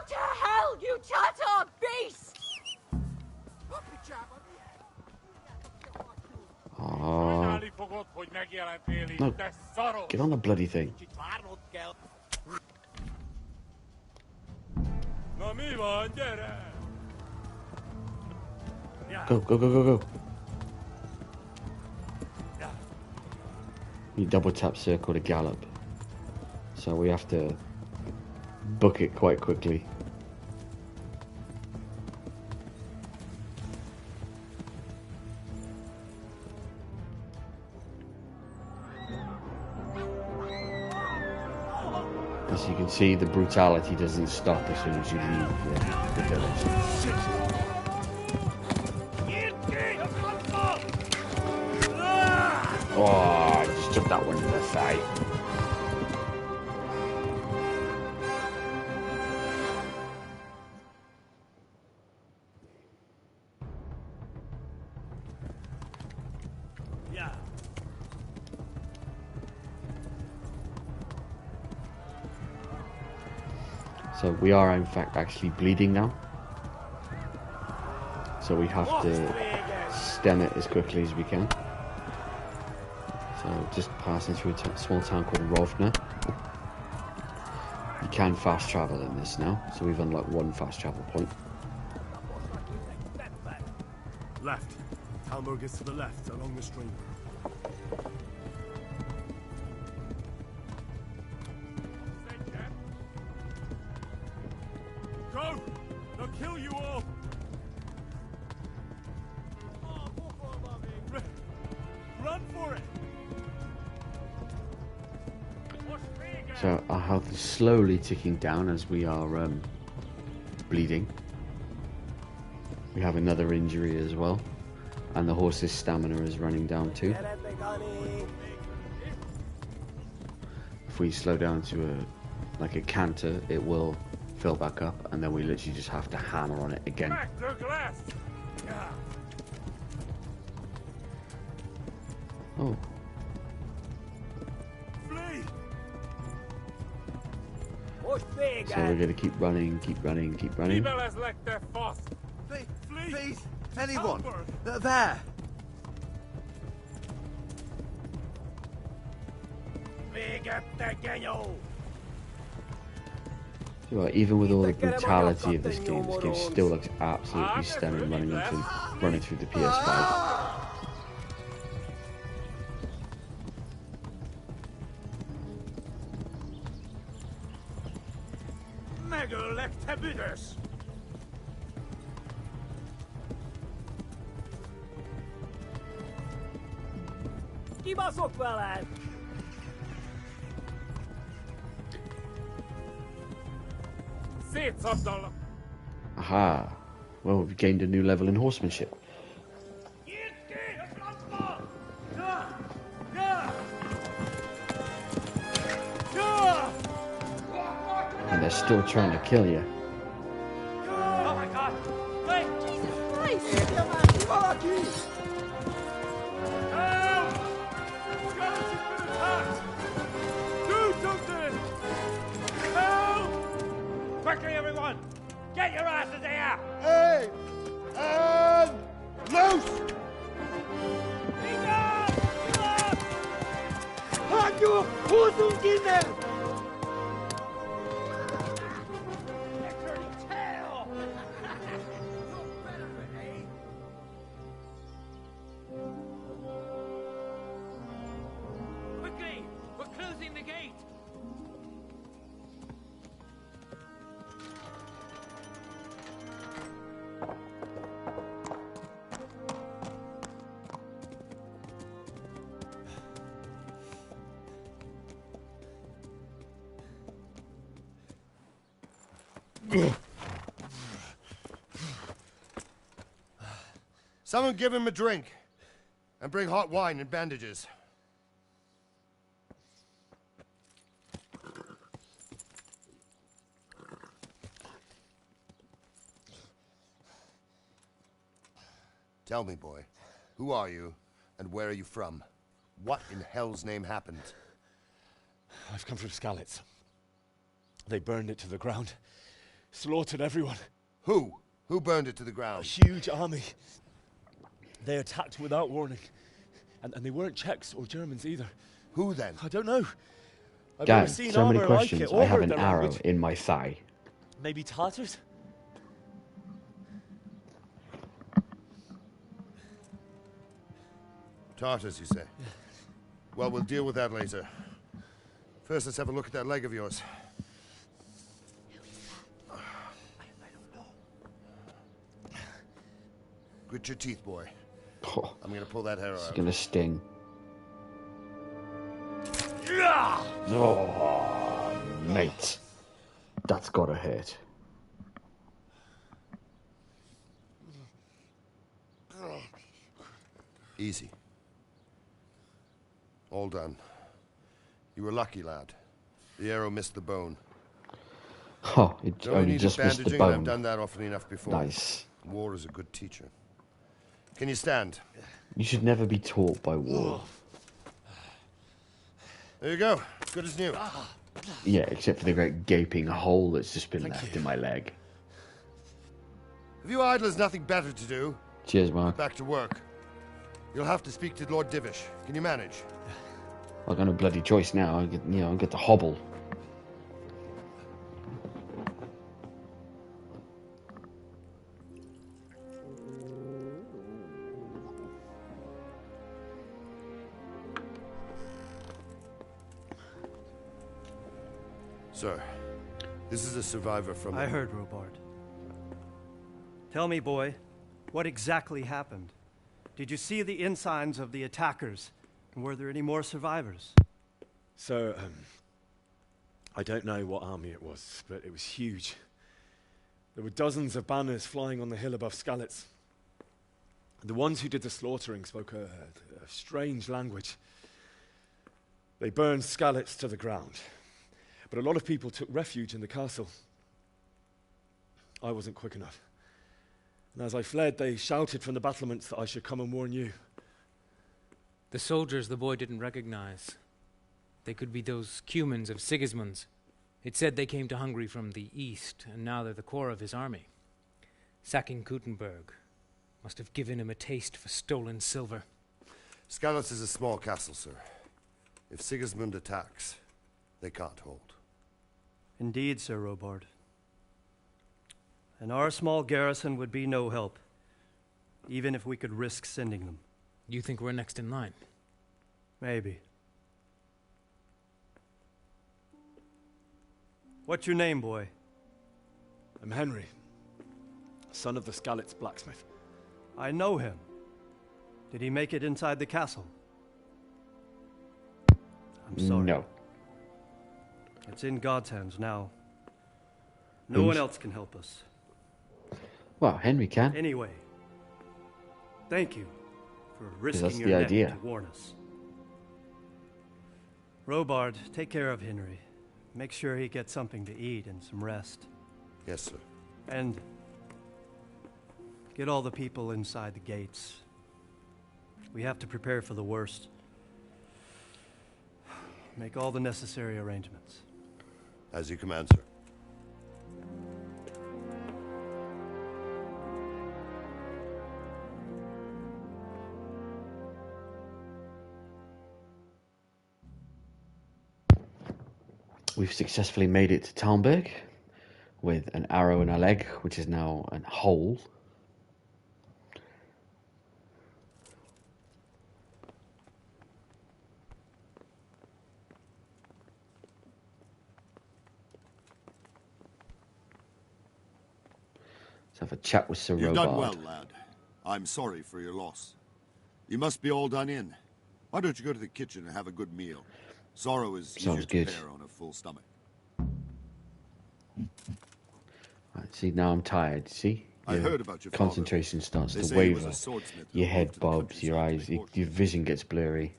to hell, you Tatar beast! Oh. No, get on the bloody thing. Go, go, go, go, go. You double tap circle to gallop. So we have to book it quite quickly. As you can see, the brutality doesn't stop as soon as you leave the village. Oh, I just took that one in the thigh. So we are in fact actually bleeding now. So we have to stem it as quickly as we can. So just passing through a small town called Rovna. You can fast travel in this now, so we've unlocked one fast travel point. Left. Talmberg is to the left, along the stream. Go! They'll kill you all! Run for it! So our health is slowly ticking down as we are bleeding. We have another injury as well, and the horse's stamina is running down too. If we slow down to a canter, it will fill back up, and then we literally just have to hammer on it again. Oh. So we're going to keep running, keep running, keep running. Please, anyone, there. So, even with all the brutality of this game still looks absolutely stunning running through the PS5. Kibaszott veled! Aha! Well, we've gained a new level in horsemanship. they're still trying to kill you. Oh my god! Wait! Jesus Christ! Help! Scarlet has been attacked! Do something! Help! Quickly, everyone! Get your asses here! Hey! And loose! Hanyo! Who's in there? Quickly! We're closing the gate! Someone give him a drink. And bring hot wine and bandages. Tell me, boy, who are you, and where are you from? What in hell's name happened? I've come from Skalitz. They burned it to the ground. Slaughtered everyone. Who? Who burned it to the ground? A huge army. They attacked without warning. And they weren't Czechs or Germans either. Who then? I don't know. I've God, never seen so many armor like questions. it, or I have heard an their arrow language. in my thigh. Maybe Tartars? Tartars, you say? Well, we'll deal with that later. First, let's have a look at that leg of yours. Grit your teeth, boy. Oh, I'm gonna pull that hair it's out. gonna sting. Oh, mate. That's gotta hurt. Easy. All done. You were lucky, lad. The arrow missed the bone. Oh, it Don't only need just missed the bandaging, and I've bone. done that often enough before. Nice. War is a good teacher. Can you stand? You should never be taught by war. There you go. Good as new. Yeah, except for the great gaping hole that's just been left in my leg. Have you idlers nothing better to do? Cheers, Mark. Back to work. You'll have to speak to Lord Divish. Can you manage? I got no bloody choice now. I get, I get to hobble. Sir, this is a survivor from... I heard, Robard. Tell me, boy, what exactly happened? Did you see the ensigns of the attackers? And were there any more survivors? So, I don't know what army it was, but it was huge. There were dozens of banners flying on the hill above Skalitz. The ones who did the slaughtering spoke a strange language. They burned Skalitz to the ground. But a lot of people took refuge in the castle. I wasn't quick enough. And as I fled, they shouted from the battlements that I should come and warn you. The soldiers the boy didn't recognize. They could be those Cumans of Sigismund's. It said they came to Hungary from the east, and now they're the core of his army. Sacking Gutenberg must have given him a taste for stolen silver. Skalitz is a small castle, sir. If Sigismund attacks, they can't hold. Indeed, Sir Robard. And our small garrison would be no help, even if we could risk sending them. You think we're next in line? Maybe. What's your name, boy? I'm Henry, son of the Skalitz blacksmith. I know him. Did he make it inside the castle? I'm sorry. No. It's in God's hands now. No one else can help us. Well, Henry can. Anyway, thank you for risking that's your the neck idea. to warn us. Robard, take care of Henry. Make sure he gets something to eat and some rest. Yes, sir. And get all the people inside the gates. We have to prepare for the worst. Make all the necessary arrangements. As you command, sir. We've successfully made it to Talmberg with an arrow in our leg, which is now a hole. Let's have a chat with Sir You've Robard. done well, lad. I'm sorry for your loss. You must be all done in. Why don't you go to the kitchen and have a good meal? Sorrow is easier to bear on a full stomach. Right, see, now I'm tired. See? I heard about your concentration starts They to say he was waver. a swordsmith Your who head moved to the bobs, your eyes, your vision gets blurry.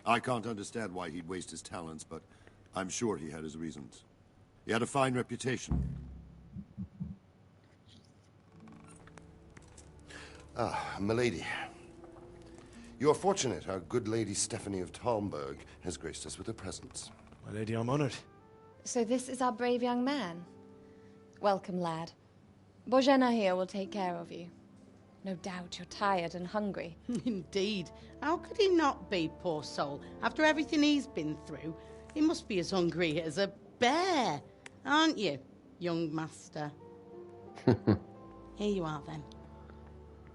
I can't understand why he'd waste his talents, but I'm sure he had his reasons. He had a fine reputation. Ah, milady. You are fortunate our good lady Stephanie of Talmberg has graced us with her presence. My lady, I'm honored. So this is our brave young man. Welcome, lad. Bojena here will take care of you. No doubt you're tired and hungry. Indeed. How could he not be, poor soul? After everything he's been through, he must be as hungry as a bear. Aren't you, young master? Here you are, then.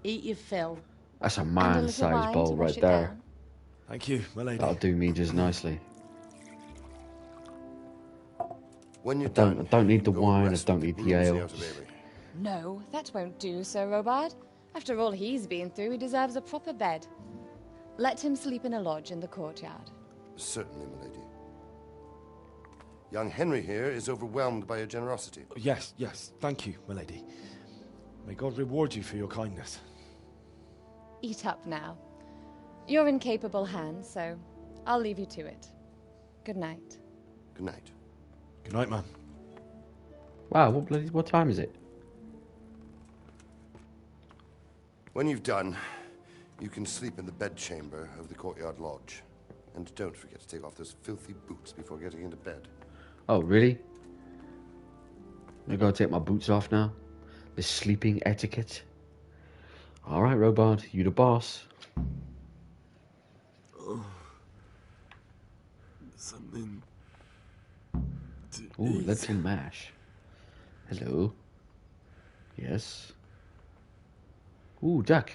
Eat your fill. That's a man-sized bowl right there. Thank you, my lady. That'll do me just nicely. When you're I don't need the wine, I don't need the ale. No, that won't do, Sir Robard. After all he's been through, he deserves a proper bed. Let him sleep in a lodge in the courtyard. Certainly, my lady. Young Henry here is overwhelmed by your generosity. Yes, yes. Thank you, my lady. May God reward you for your kindness. Eat up now. You're in capable hands, so I'll leave you to it. Good night. Good night. Good night, man. Wow, what time is it? When you've done, you can sleep in the bedchamber of the courtyard lodge. And don't forget to take off those filthy boots before getting into bed. Oh, really? I gotta take my boots off now? The sleeping etiquette? Alright, Robard, you the boss. Oh. Something to Ooh, eat. lentil mash. Hello. Yes. Ooh, duck.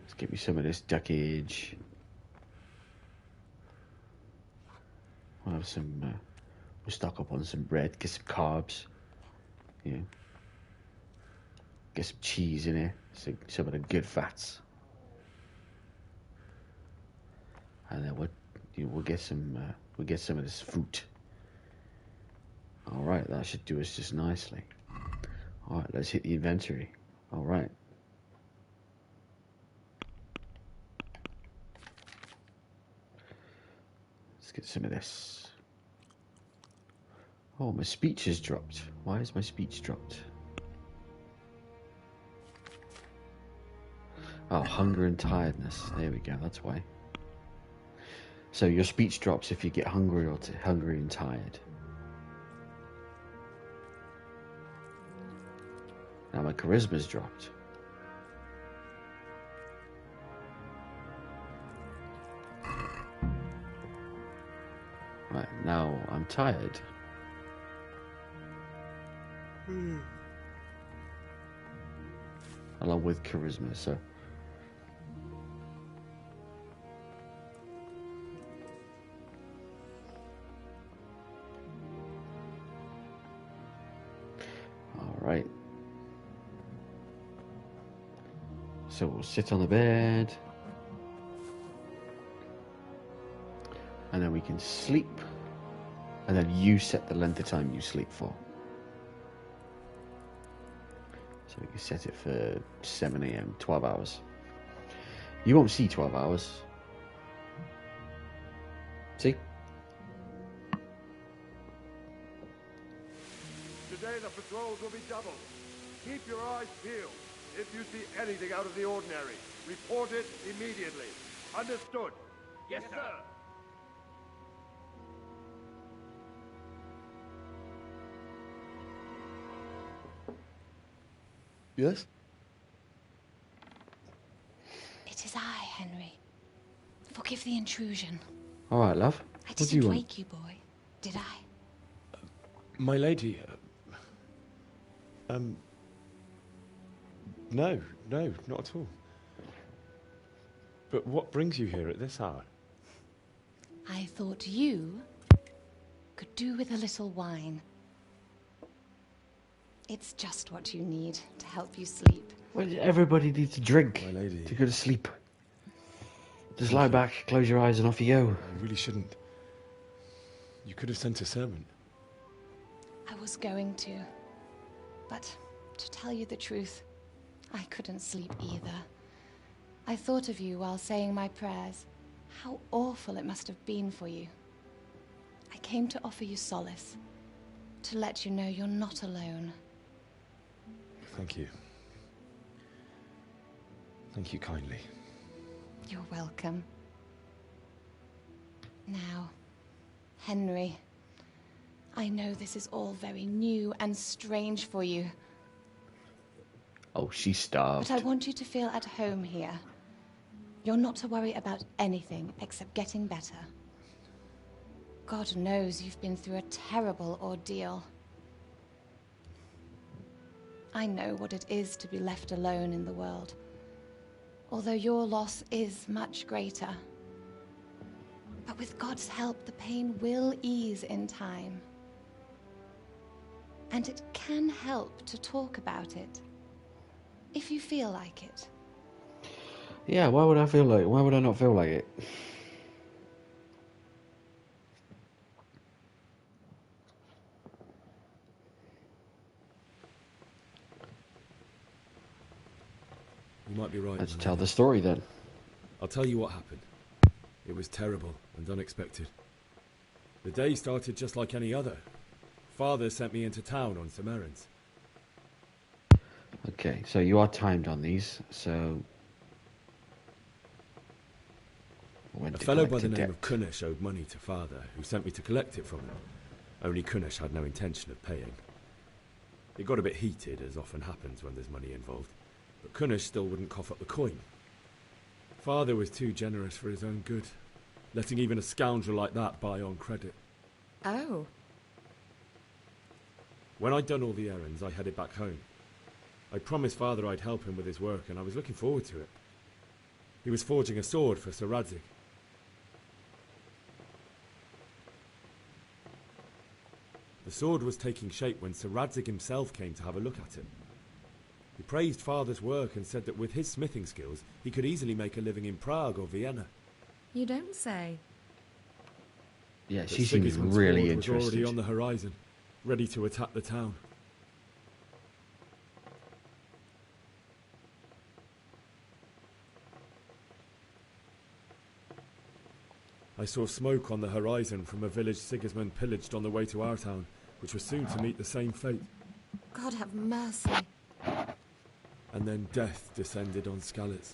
Let's get me some of this duckage. We'll have some, we'll stock up on some bread, get some carbs. Yeah. Get some cheese in here, some of the good fats. And then we'll get some of this fruit. All right, that should do us just nicely. All right, let's hit the inventory. All right. Let's get some of this. Oh, my speech has dropped. Why is my speech dropped? Oh, hunger and tiredness. There we go, that's why. So your speech drops if you get hungry or hungry and tired. Now my charisma's dropped. Right, now I'm tired. Along with charisma, so. Alright. So we'll sit on the bed. And then we can sleep. And then you set the length of time you sleep for. So we can set it for 7 AM, 12 hours. You won't see 12 hours. See? Today the patrols will be doubled. Keep your eyes peeled. If you see anything out of the ordinary, report it immediately. Understood? Yes, sir. Yes? It is I, Henry. Forgive the intrusion. All right, love. I What do you didn't want? wake you, boy, did I? My lady. No, not at all. But what brings you here at this hour? I thought you could do with a little wine. It's just what you need to help you sleep. Well, everybody needs to drink My lady. to go to sleep. Just lie back, close your eyes, and off you go. You really shouldn't. You could have sent a servant. I was going to. But to tell you the truth, I couldn't sleep either. I thought of you while saying my prayers. How awful it must have been for you. I came to offer you solace. To let you know you're not alone. Thank you. Thank you kindly. You're welcome. Now, Henry, I know this is all very new and strange for you, Oh, she's starved. but I want you to feel at home here. You're not to worry about anything except getting better. God knows you've been through a terrible ordeal. I know what it is to be left alone in the world, although your loss is much greater. But with God's help, the pain will ease in time. And it can help to talk about it, if you feel like it. Yeah, why would I feel like it? Why would I not feel like it? You might be right. Let's my tell lady. the story then. I'll tell you what happened. It was terrible and unexpected. The day started just like any other. Father sent me into town on some errands. Okay, so you are timed on these, so... A fellow by the name of Kunnish owed money to Father, who sent me to collect it from him. Only Kunnish had no intention of paying. It got a bit heated, as often happens when there's money involved, but Kunnish still wouldn't cough up the coin. Father was too generous for his own good, letting even a scoundrel like that buy on credit. Oh. When I'd done all the errands, I headed back home. I promised Father I'd help him with his work, and I was looking forward to it. He was forging a sword for Sir Radzig. The sword was taking shape when Sir Radzig himself came to have a look at it. He praised Father's work and said that with his smithing skills, he could easily make a living in Prague or Vienna. You don't say. Yeah, But she seems Sigismund's really horde was already interested. on the horizon, ready to attack the town. I saw smoke on the horizon from a village Sigismund pillaged on the way to our town, which was soon to meet the same fate. God have mercy. And then death descended on Skalitz.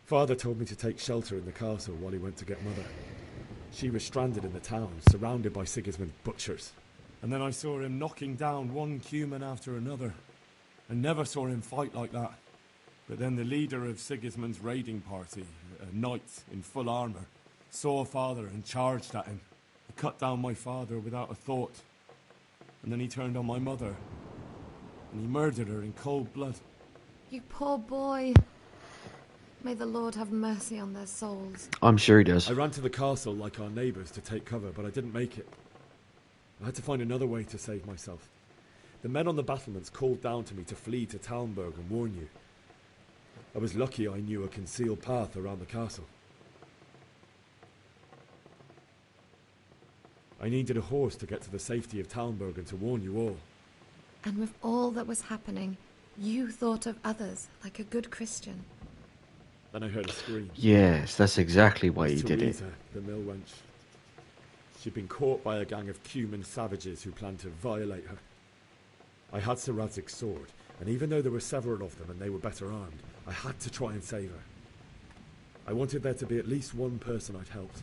Father told me to take shelter in the castle while he went to get Mother. She was stranded in the town, surrounded by Sigismund's butchers. And then I saw him knocking down one Cuman after another. I never saw him fight like that. But then the leader of Sigismund's raiding party, a knight in full armour, saw Father and charged at him. He cut down my father without a thought. And then he turned on my mother. And he murdered her in cold blood. You poor boy. May the Lord have mercy on their souls. I'm sure he does. I ran to the castle like our neighbours to take cover, but I didn't make it. I had to find another way to save myself. The men on the battlements called down to me to flee to Talmberg and warn you. I was lucky I knew a concealed path around the castle. I needed a horse to get to the safety of Talmberg and to warn you all. And with all that was happening, you thought of others like a good Christian. Then I heard a scream. Yes, that's exactly why he did it. Teresa, the mill wench. She'd been caught by a gang of Cuman savages who planned to violate her. I had Sir Radzig's sword, and even though there were several of them and they were better armed, I had to try and save her. I wanted there to be at least one person I'd helped.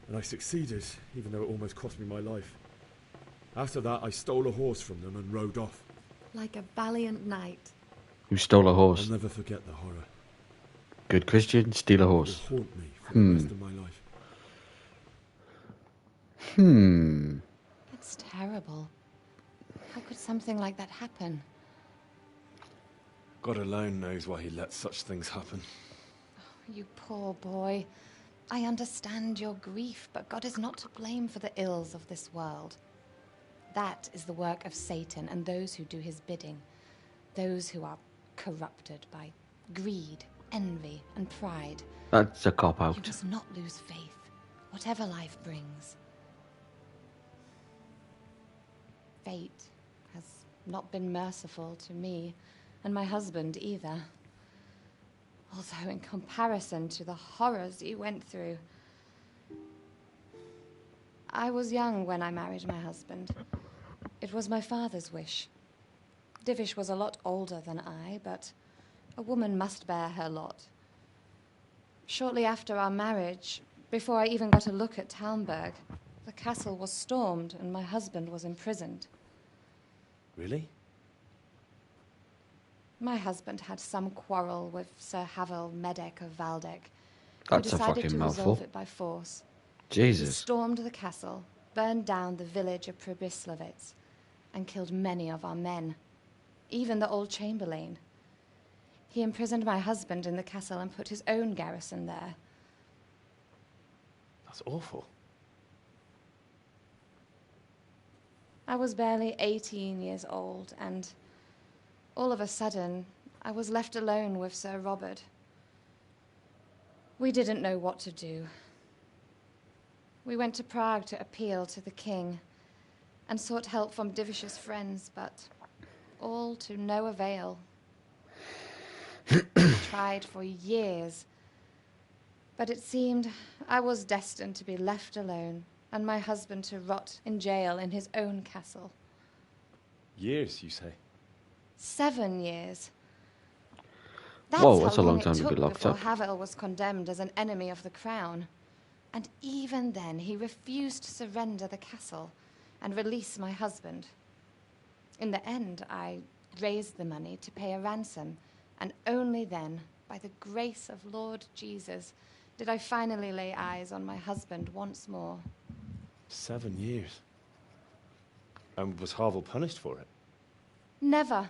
And I succeeded, even though it almost cost me my life. After that, I stole a horse from them and rode off. Like a valiant knight. Who stole a horse? I'll never forget the horror. Good Christian, steal a horse. It will haunt me for the rest of my life. That's terrible. How could something like that happen? God alone knows why he lets such things happen. You poor boy. I understand your grief, but God is not to blame for the ills of this world. That is the work of Satan and those who do his bidding. Those who are corrupted by greed, envy, and pride. That's a cop-out. You must not lose faith, whatever life brings. Fate has not been merciful to me, and my husband either. Although in comparison to the horrors you went through. I was young when I married my husband. It was my father's wish. Divish was a lot older than I, but a woman must bear her lot. Shortly after our marriage, before I even got a look at Talmberg, the castle was stormed and my husband was imprisoned. Really? My husband had some quarrel with Sir Havel Medek of Valdek, That's who a decided fucking to mouthful. resolve it by force. Jesus. He stormed the castle, burned down the village of Pribyslavitz, and killed many of our men, even the old chamberlain. He imprisoned my husband in the castle and put his own garrison there. That's awful. I was barely 18 years old, and all of a sudden, I was left alone with Sir Robert. We didn't know what to do. We went to Prague to appeal to the king and sought help from Divish's friends, but all to no avail. We tried for years, but it seemed I was destined to be left alone and my husband to rot in jail in his own castle. Years, you say? 7 years. Whoa, that's how a long it time to be took locked before up. Havel was condemned as an enemy of the crown. And even then, he refused to surrender the castle and release my husband. In the end, I raised the money to pay a ransom, and only then, by the grace of Lord Jesus, did I finally lay eyes on my husband once more. 7 years. And was Havel punished for it? Never.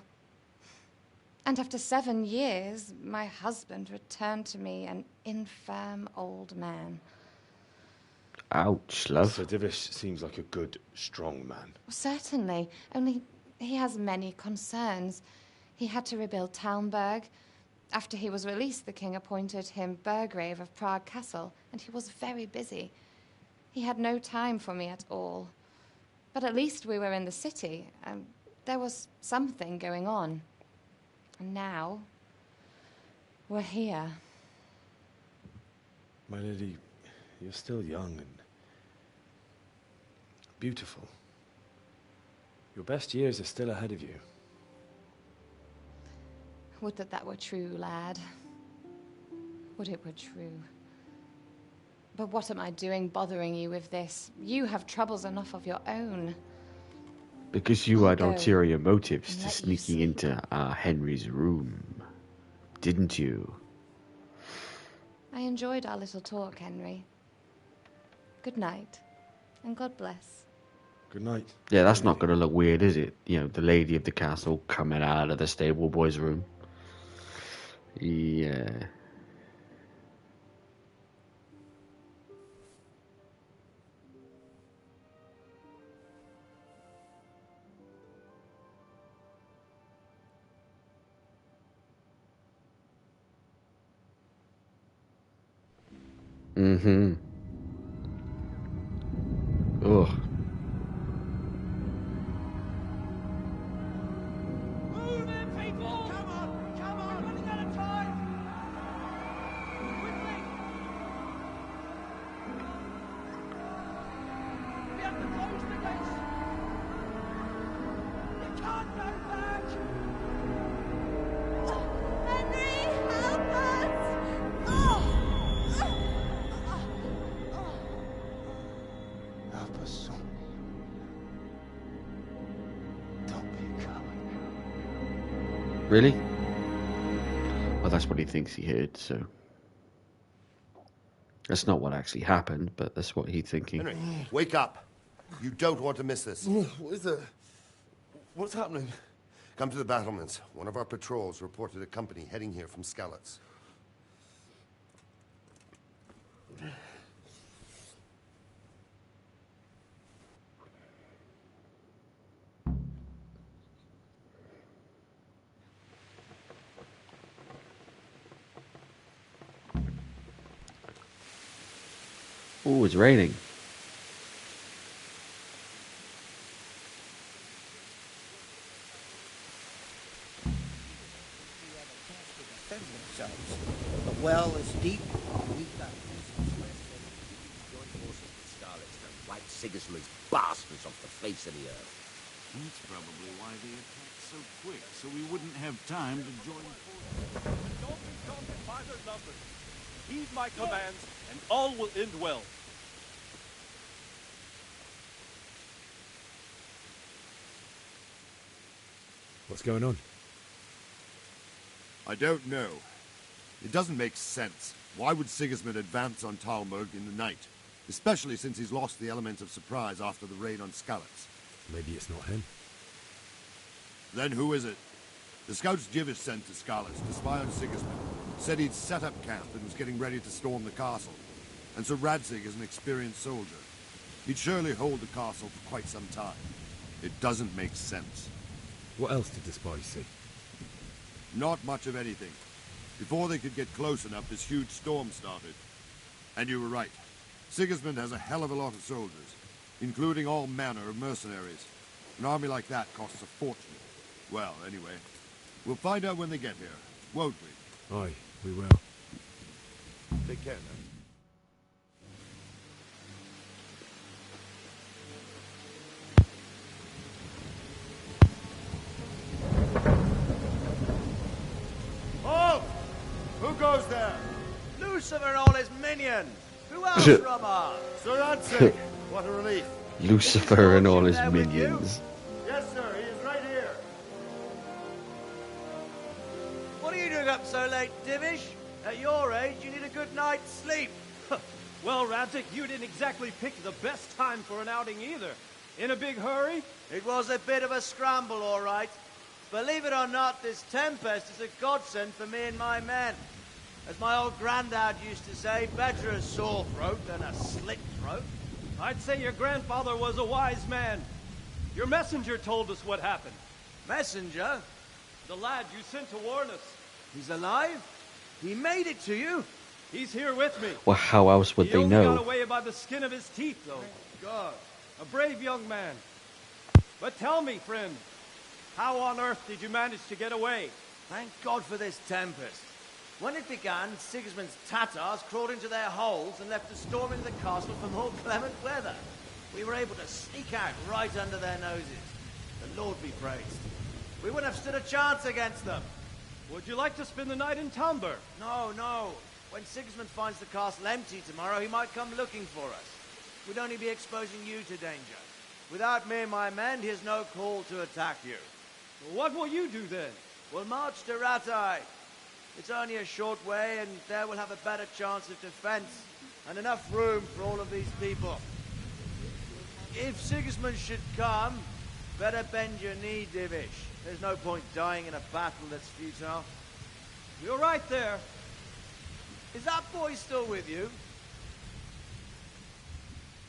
And after 7 years, my husband returned to me an infirm old man. Ouch, love. Sir Divish seems like a good, strong man. Certainly, only he has many concerns. He had to rebuild Talmberg. After he was released, the king appointed him Burgrave of Prague Castle, and he was very busy. He had no time for me at all. But at least we were in the city, and there was something going on. And now, we're here. My lady, you're still young and beautiful. Your best years are still ahead of you. Would that that were true, lad. Would it were true. But what am I doing bothering you with this? You have troubles enough of your own. Because you had Go ulterior motives and to let you sneaking into Henry's room, didn't you? I enjoyed our little talk, Henry. Good night, and God bless. Good night. Yeah, that's not going to look weird, is it? You know, the lady of the castle coming out of the stable boy's room. Yeah. Mm-hmm. Ugh. Move it, people! Come on! Come on! We're running out of time! Quickly! We have to close the gates! You can't go back! Henry, help us! Help us, son. Don't be a coward. Really? Well, that's what he thinks he heard, so... That's not what actually happened, but that's what he's thinking. Henry, wake up. You don't want to miss this. What is it? What's happening? Come to the battlements. One of our patrols reported a company heading here from Skalitz. Oh, it's raining. The well is deep. We've got join forces with Skalitz to wipe Sigismund's bastards off the face of the earth. That's probably why they attacked so quick, so we wouldn't have time to join forces. Don't be daunted by their numbers. Heed my commands, and all will end well. What's going on? I don't know. It doesn't make sense. Why would Sigismund advance on Talmberg in the night? Especially since he's lost the element of surprise after the raid on Skalitz. Maybe it's not him. Then who is it? The scouts Jivish sent to Skalitz to spy on Sigismund said he'd set up camp and was getting ready to storm the castle. And Sir Radzig is an experienced soldier. He'd surely hold the castle for quite some time. It doesn't make sense. What else did the spies see? Not much of anything. Before they could get close enough, this huge storm started. And you were right. Sigismund has a hell of a lot of soldiers, including all manner of mercenaries. An army like that costs a fortune. Well, anyway, we'll find out when they get here, won't we? Aye, we will. Take care now. Halt! Who goes there? Lucifer and all his minions. Who else, Rama? Sir Radzig. What a relief. Lucifer and all his minions. Yes, sir. He is right here. What are you doing up so late, Divish? At your age, you need a good night's sleep. Well, Radzig, you didn't exactly pick the best time for an outing either. In a big hurry? It was a bit of a scramble, all right. Believe it or not, this tempest is a godsend for me and my men. As my old granddad used to say, better a sore throat than a slit throat. I'd say your grandfather was a wise man. Your messenger told us what happened. Messenger? The lad you sent to warn us. He's alive? He made it to you? He's here with me. Well, how else would he they only got know? away by the skin of his teeth, though. Thank God. A brave young man. But tell me, friend, how on earth did you manage to get away? Thank God for this tempest. When it began, Sigismund's Tatars crawled into their holes and left us storming the castle for more clement weather. We were able to sneak out right under their noses. The Lord be praised. We wouldn't have stood a chance against them. Would you like to spend the night in Talmberg? No, no. When Sigismund finds the castle empty tomorrow, he might come looking for us. We'd only be exposing you to danger. Without me and my men, he has no call to attack you. What will you do then? We'll march to Ratai. It's only a short way, and there we'll have a better chance of defense, and enough room for all of these people. If Sigismund should come, better bend your knee, Divish. There's no point dying in a battle that's futile. You're right there. Is that boy still with you?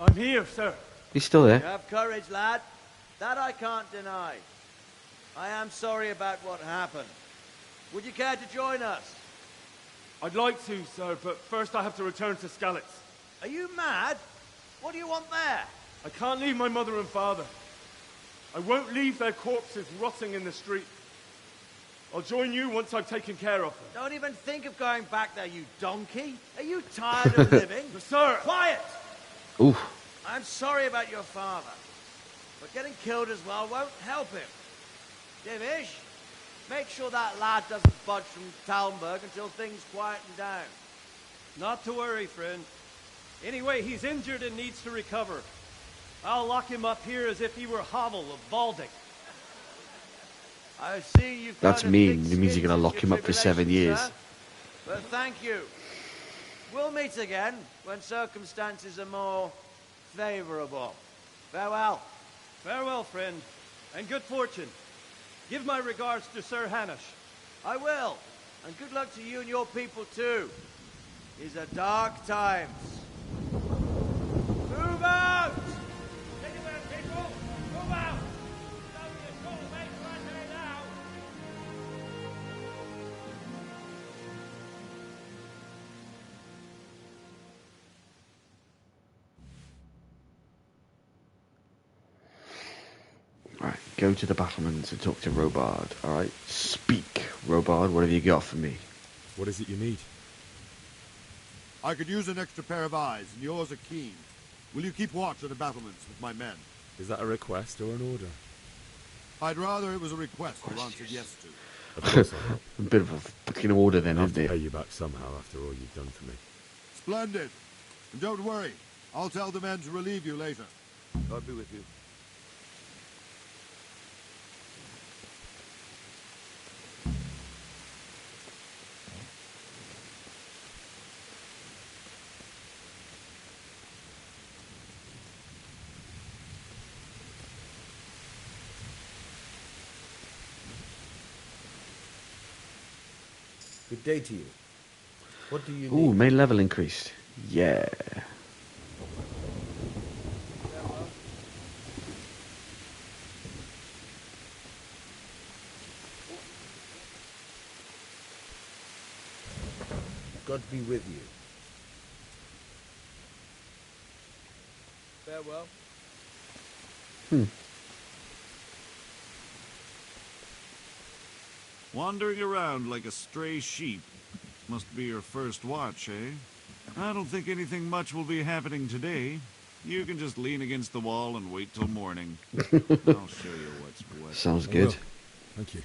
I'm here, sir. He's still there. You have courage, lad. That I can't deny. I am sorry about what happened. Would you care to join us? I'd like to, sir, but first I have to return to Skalitz. Are you mad? What do you want there? I can't leave my mother and father. I won't leave their corpses rotting in the street. I'll join you once I've taken care of them. Don't even think of going back there, you donkey. Are you tired of living? Sir! Quiet! Oof. I'm sorry about your father, but getting killed as well won't help him. Divish, make sure that lad doesn't budge from Talmberg until things quieten down. Not to worry, friend. Anyway, he's injured and needs to recover. I'll lock him up here as if he were Havel of Baldic. I see you've That's got a mean. thick It means you're skin going to lock since him your up for 7 tribulation, years. sir. But thank you. We'll meet again when circumstances are more favorable. Farewell. Farewell, friend, and good fortune. Give my regards to Sir Hanush. I will. And good luck to you and your people too. These are dark times. Move out! Anywhere, people! Move out! It's only a short way for us here now. Alright, go to the battlements and talk to Robard. Alright, speak, Robard. What have you got for me? What is it you need? I could use an extra pair of eyes, and yours are keen. Will you keep watch at the battlements with my men? Is that a request or an order? I'd rather it was a request you answered yes to. Of course I will. A bit of a fucking order then, I'll have isn't to it? pay you back somehow after all you've done for me. Splendid. And don't worry, I'll tell the men to relieve you later. God be with you. Good day to you. What do you Ooh, need? main level increased. Yeah. God be with you. Farewell. Wandering around like a stray sheep. Must be your first watch, eh? I don't think anything much will be happening today. You can just lean against the wall and wait till morning. I'll show you what's what. Sounds good. Thank you.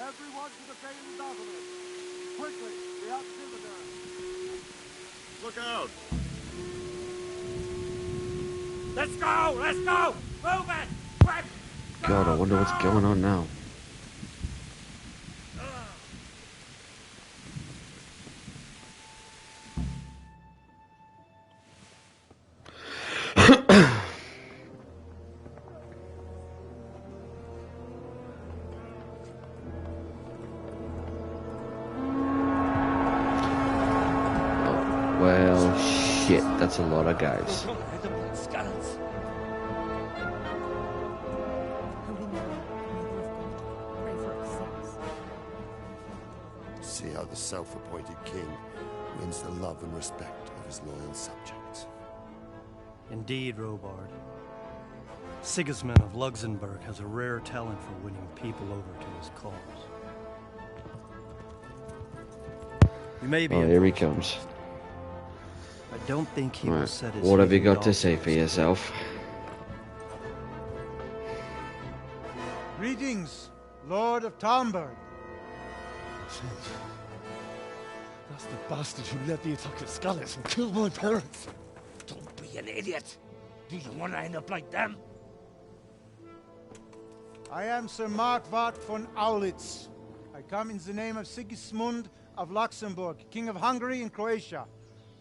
Everyone to the main battlement. Quickly, we have Zimmerman. Look out! Let's go! Let's go! Move it! Quick! God, I wonder what's going on now. Well, shit, that's a lot of guys. See how the self-appointed king wins the love and respect of his loyal subjects. Indeed, Robard. Sigismund of Luxembourg has a rare talent for winning people over to his cause. You may be Oh, here he comes. I don't think he will Right. set his What have you hidden got to dog say for yourself? Greetings, Lord of Talmberg. That's the bastard who led the attack at Skalitz and killed my parents. Don't be an idiot. Do you want to end up like them? I am Sir Markwart von Aulitz. I come in the name of Sigismund of Luxembourg, King of Hungary and Croatia,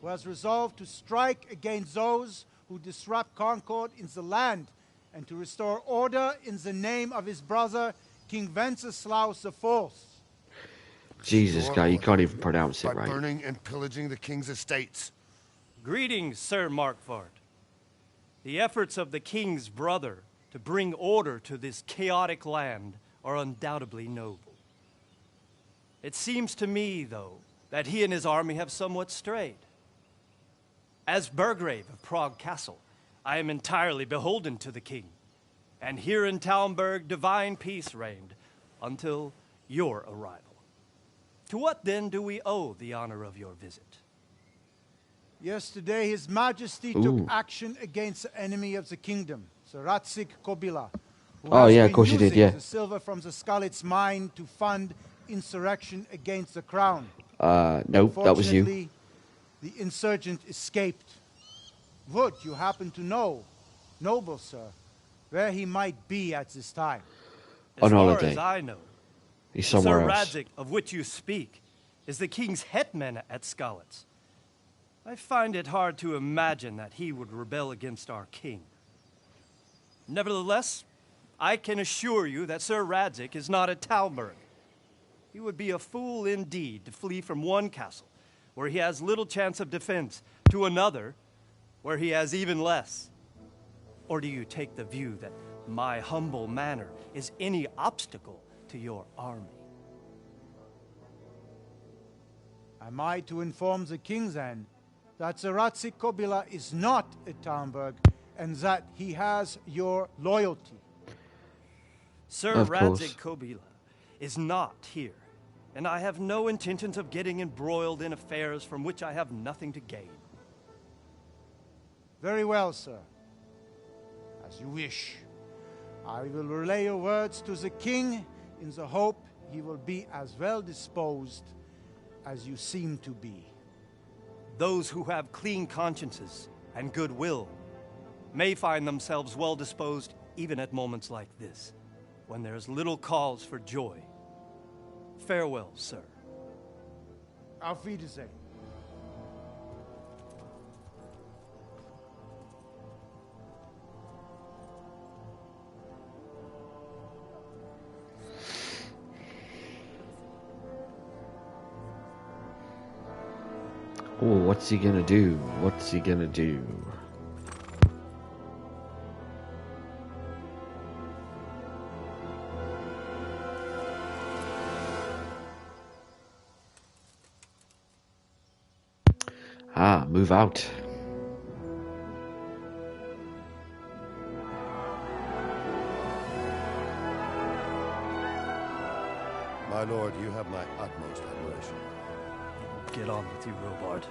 who has resolved to strike against those who disrupt concord in the land and to restore order in the name of his brother, King Wenceslaus IV. Jesus, guy, you can't even pronounce it by right. burning and pillaging the king's estates. Greetings, Sir Markvart. The efforts of the king's brother to bring order to this chaotic land are undoubtedly noble. It seems to me, though, that he and his army have somewhat strayed. As Burgrave of Prague Castle, I am entirely beholden to the king, and here in Talmberg divine peace reigned until your arrival. To what then do we owe the honor of your visit? Yesterday, His Majesty took action against the enemy of the kingdom, Sir Ratzik Kobila, who Oh, has yeah, been of course you did, using yeah. the silver from the Skalitz mine to fund insurrection against the crown. Nope, that was you. Unfortunately, the insurgent escaped. Would you happen to know, noble sir, where he might be at this time? On As far holiday. as I know, He's somewhere Sir else. Radzik, of which you speak, is the king's hetman at Skalitz. I find it hard to imagine that he would rebel against our king. Nevertheless, I can assure you that Sir Radzik is not at Talmberg. He would be a fool indeed to flee from one castle, where he has little chance of defense, to another, where he has even less. Or do you take the view that my humble manner is any obstacle to your army? Am I to inform the king then that Sir Ratzik Kobila is not at Talmberg and that he has your loyalty? Sir Of course. Radzik Kobila is not here, and I have no intentions of getting embroiled in affairs from which I have nothing to gain. Very well, sir. As you wish. I will relay your words to the king in the hope he will be as well disposed as you seem to be. Those who have clean consciences and goodwill may find themselves well disposed even at moments like this, when there is little cause for joy. Farewell, sir. Auf Wiedersehen. Oh, what's he gonna do? What's he gonna do? Move out. My lord, you have my utmost admiration. Get on with you, Robard.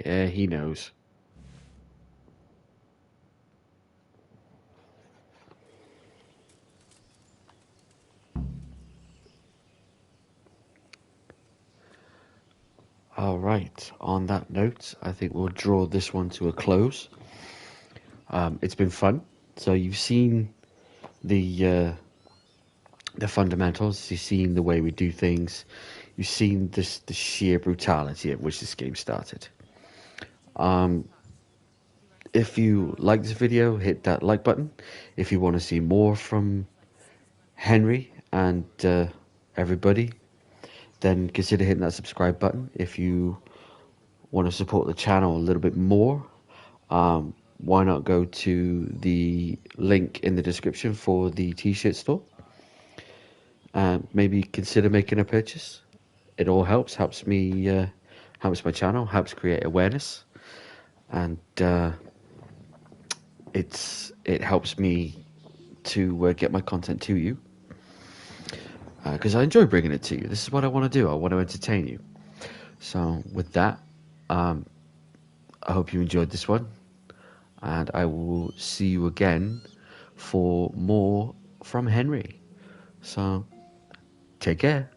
Yeah, he knows. All right. On that note, I think we'll draw this one to a close. It's been fun. So you've seen the fundamentals. You've seen the way we do things. You've seen the sheer brutality at which this game started. If you like this video, hit that like button. If you want to see more from Henry and everybody, then consider hitting that subscribe button. If you want to support the channel a little bit more, why not go to the link in the description for the t-shirt store, and maybe consider making a purchase. It all helps me, helps my channel, helps create awareness, and it helps me to get my content to you, because I enjoy bringing it to you. This is what I want to do. I want to entertain you. So with that, I hope you enjoyed this one, and I will see you again for more from Henry. So take care.